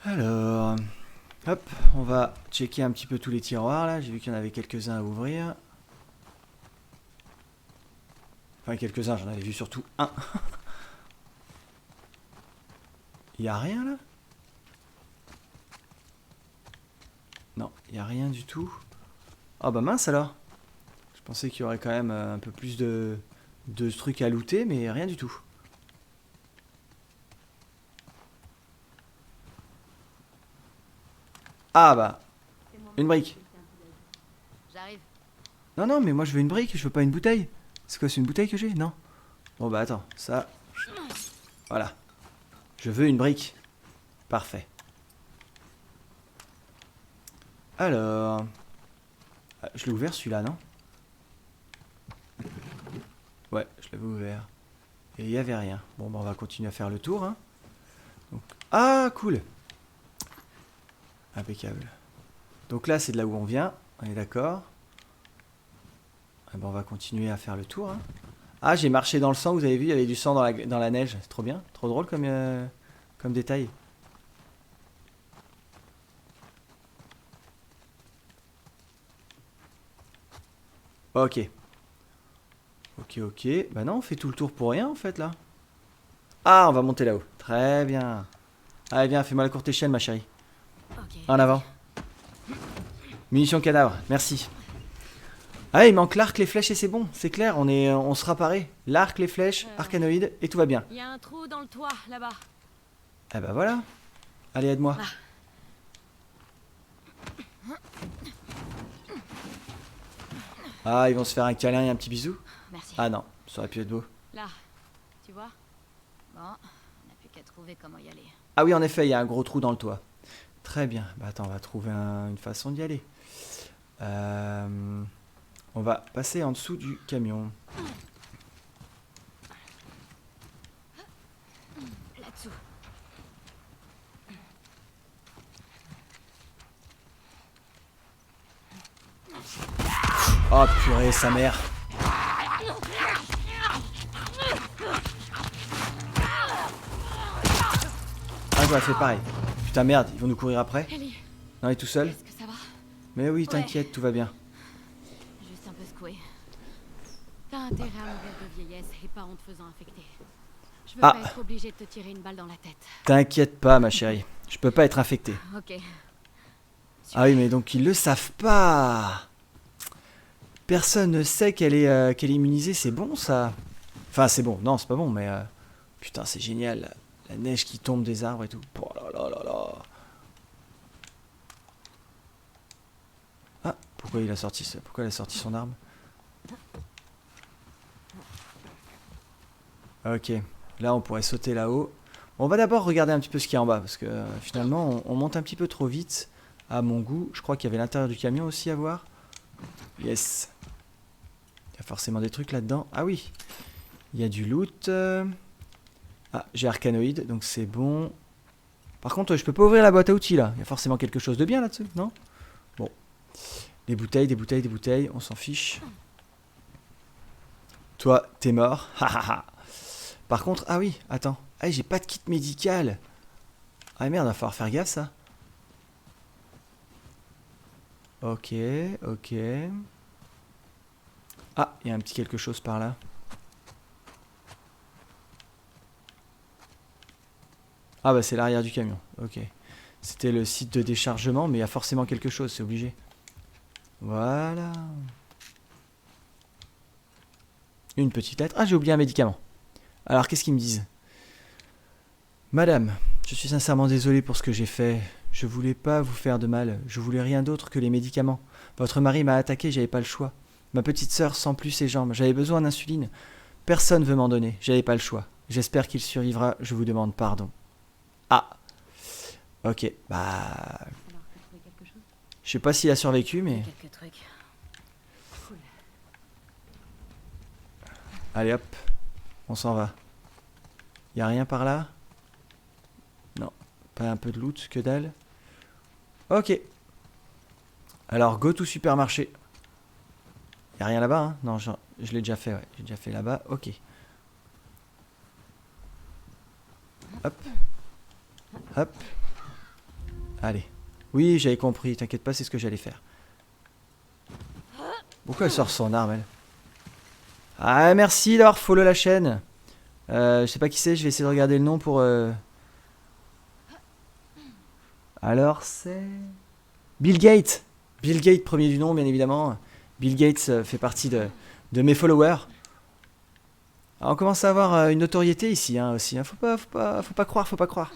Alors, hop, on va checker un petit peu tous les tiroirs là. J'ai vu qu'il y en avait quelques-uns à ouvrir. Enfin, quelques-uns, j'en avais vu surtout un. Il y a rien là? Non, il y a rien du tout. Ah bah mince alors. Je pensais qu'il y aurait quand même un peu plus de trucs à looter, mais rien du tout. Ah bah, une brique. J'arrive. Non, non, mais moi je veux une brique, je veux pas une bouteille. C'est quoi, c'est une bouteille que j'ai? Non. Bon bah attends, ça... Voilà. Je veux une brique. Parfait. Alors... Ah, je l'ai ouvert celui-là, non? Ouais, je l'avais ouvert. Et il n'y avait rien. Bon, bah, on va continuer à faire le tour. Hein. Donc... Ah, cool. Impeccable. Donc là, c'est de là où on vient. On est d'accord. Eh ben, on va continuer à faire le tour. Hein. Ah, j'ai marché dans le sang. Vous avez vu, il y avait du sang dans la neige. C'est trop bien. Trop drôle comme détail. Ok. Ok. Bah non, on fait tout le tour pour rien, en fait, là. Ah, on va monter là-haut. Très bien. Allez, viens, fais-moi la courte échelle, ma chérie. Ok. En avant. Munitions cadavre, merci. Ah, il manque l'arc, les flèches et c'est bon. C'est clair, on sera paré. L'arc, les flèches, arcanoïde et tout va bien. Il y a un trou dans le toit, là-bas. Eh bah voilà. Allez, aide-moi. Ah, ils vont se faire un câlin et un petit bisou. Merci. Ah non, ça aurait pu être beau. Là, tu vois? Bon, on n'a plus qu'à trouver comment y aller. Ah oui, en effet, il y a un gros trou dans le toit. Très bien. Bah attends, on va trouver une façon d'y aller. On va passer en dessous du camion. Là-dessous. Oh purée, sa mère. Ah, j'aurais fait pareil. Putain, merde, ils vont nous courir après. Ellie, Non, il est tout seul. est-ce que ça va? Mais oui, t'inquiète, tout va bien. Juste un peu secoué. T'as intérêt à mourir de vieillesse et pas en te faisant infecter. Je veux pas être obligé de te tirer une balle dans la tête. T'inquiète pas, ma chérie. Je peux pas être infecté. Ok. Ah oui, mais donc ils le savent pas. Personne ne sait qu'elle est immunisée, c'est bon ça. Enfin, c'est bon, non, c'est pas bon, mais putain, c'est génial. La neige qui tombe des arbres et tout. Oh là là là là. Ah, pourquoi il a sorti ça? Pourquoi elle a sorti son arme? Ok, là on pourrait sauter là-haut. On va d'abord regarder un petit peu ce qu'il y a en bas, parce que finalement on monte un petit peu trop vite à mon goût. Je crois qu'il y avait l'intérieur du camion aussi à voir. Yes. Il y a forcément des trucs là-dedans. Ah oui, il y a du loot. Ah, j'ai arcanoïde, donc c'est bon. Par contre, je peux pas ouvrir la boîte à outils là. Il y a forcément quelque chose de bien là-dessus, non? Bon. Des bouteilles, on s'en fiche. Toi, t'es mort. Par contre, ah oui, attends. Ah, j'ai pas de kit médical. Ah merde, va falloir faire gaffe ça. Ok. Ah, il y a un petit quelque chose par là. Ah bah c'est l'arrière du camion, ok. C'était le site de déchargement, mais il y a forcément quelque chose, c'est obligé. Voilà. Une petite lettre. Ah, j'ai oublié un médicament. Alors, qu'est-ce qu'ils me disent? Madame, je suis sincèrement désolé pour ce que j'ai fait. Je voulais pas vous faire de mal. Je voulais rien d'autre que les médicaments. Votre mari m'a attaqué, j'avais pas le choix. Ma petite sœur sent plus ses jambes. J'avais besoin d'insuline. Personne veut m'en donner. J'avais pas le choix. J'espère qu'il survivra. Je vous demande pardon. Ah. Ok, bah... Je sais pas s'il a survécu, mais... Quelques trucs. Cool. Allez hop, on s'en va. Y a rien par là? Non, pas un peu de loot, que dalle. Ok. Alors, go to supermarché. Y a rien là-bas, hein? Non, je l'ai déjà fait, ouais. J'ai déjà fait là-bas, ok. Hop. Allez. Oui, j'avais compris, t'inquiète pas, c'est ce que j'allais faire. Pourquoi elle sort son arme, elle? Ah, merci d'avoir follow la chaîne. Je sais pas qui c'est, je vais essayer de regarder le nom pour... Alors, c'est... Bill Gates. Bill Gates, premier du nom, bien évidemment. Bill Gates fait partie de mes followers. Alors, on commence à avoir une notoriété ici, hein, aussi. Hein. Faut pas croire.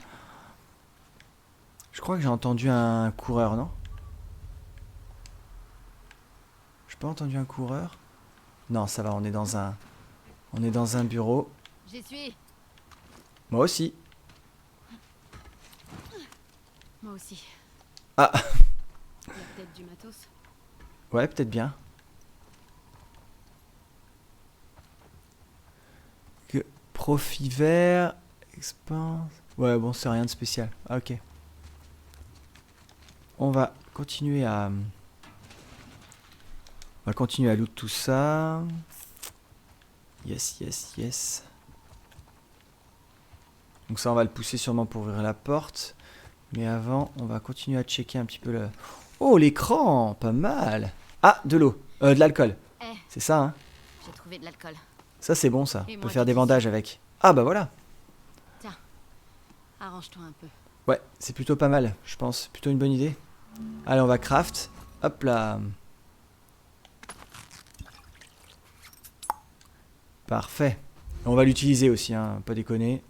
Je crois que j'ai entendu un coureur, non? J'ai pas entendu un coureur? Non, ça va, on est dans un bureau. J'y suis. Moi aussi. Moi aussi. Ah. Il y a peut-être du matos. Ouais, peut-être bien. Profit vert. Expense. Ouais, bon, c'est rien de spécial. Ah, ok. On va continuer à... On va continuer à loot tout ça. Yes, yes, yes. Donc ça, on va le pousser sûrement pour ouvrir la porte. Mais avant, on va continuer à checker un petit peu le... Oh, l'écran! Pas mal! Ah, de l'eau. De l'alcool. Eh. C'est ça, hein? J'ai trouvé de l'alcool. Ça, c'est bon, ça. Et On peut moi, faire des qu'est-ce bandages avec. Ah, bah voilà. Tiens, arrange-toi un peu. Ouais, c'est plutôt pas mal, je pense. Plutôt une bonne idée. Allez, on va craft. Hop là. Parfait. On va l'utiliser aussi, hein, pas déconner.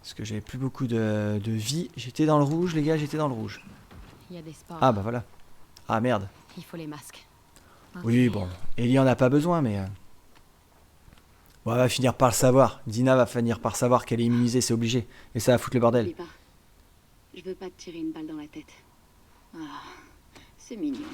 Parce que j'avais plus beaucoup de vie. J'étais dans le rouge, les gars, j'étais dans le rouge. Il y a des sports. Ah bah voilà. Ah merde. Il faut les masques. Oui, bon. Ellie en a pas besoin, mais... Bon, elle va finir par le savoir. Dina va finir par savoir qu'elle est immunisée, c'est obligé. Et ça va foutre le bordel. N'oublie pas. Je veux pas te tirer une balle dans la tête. Ah, c'est mignon.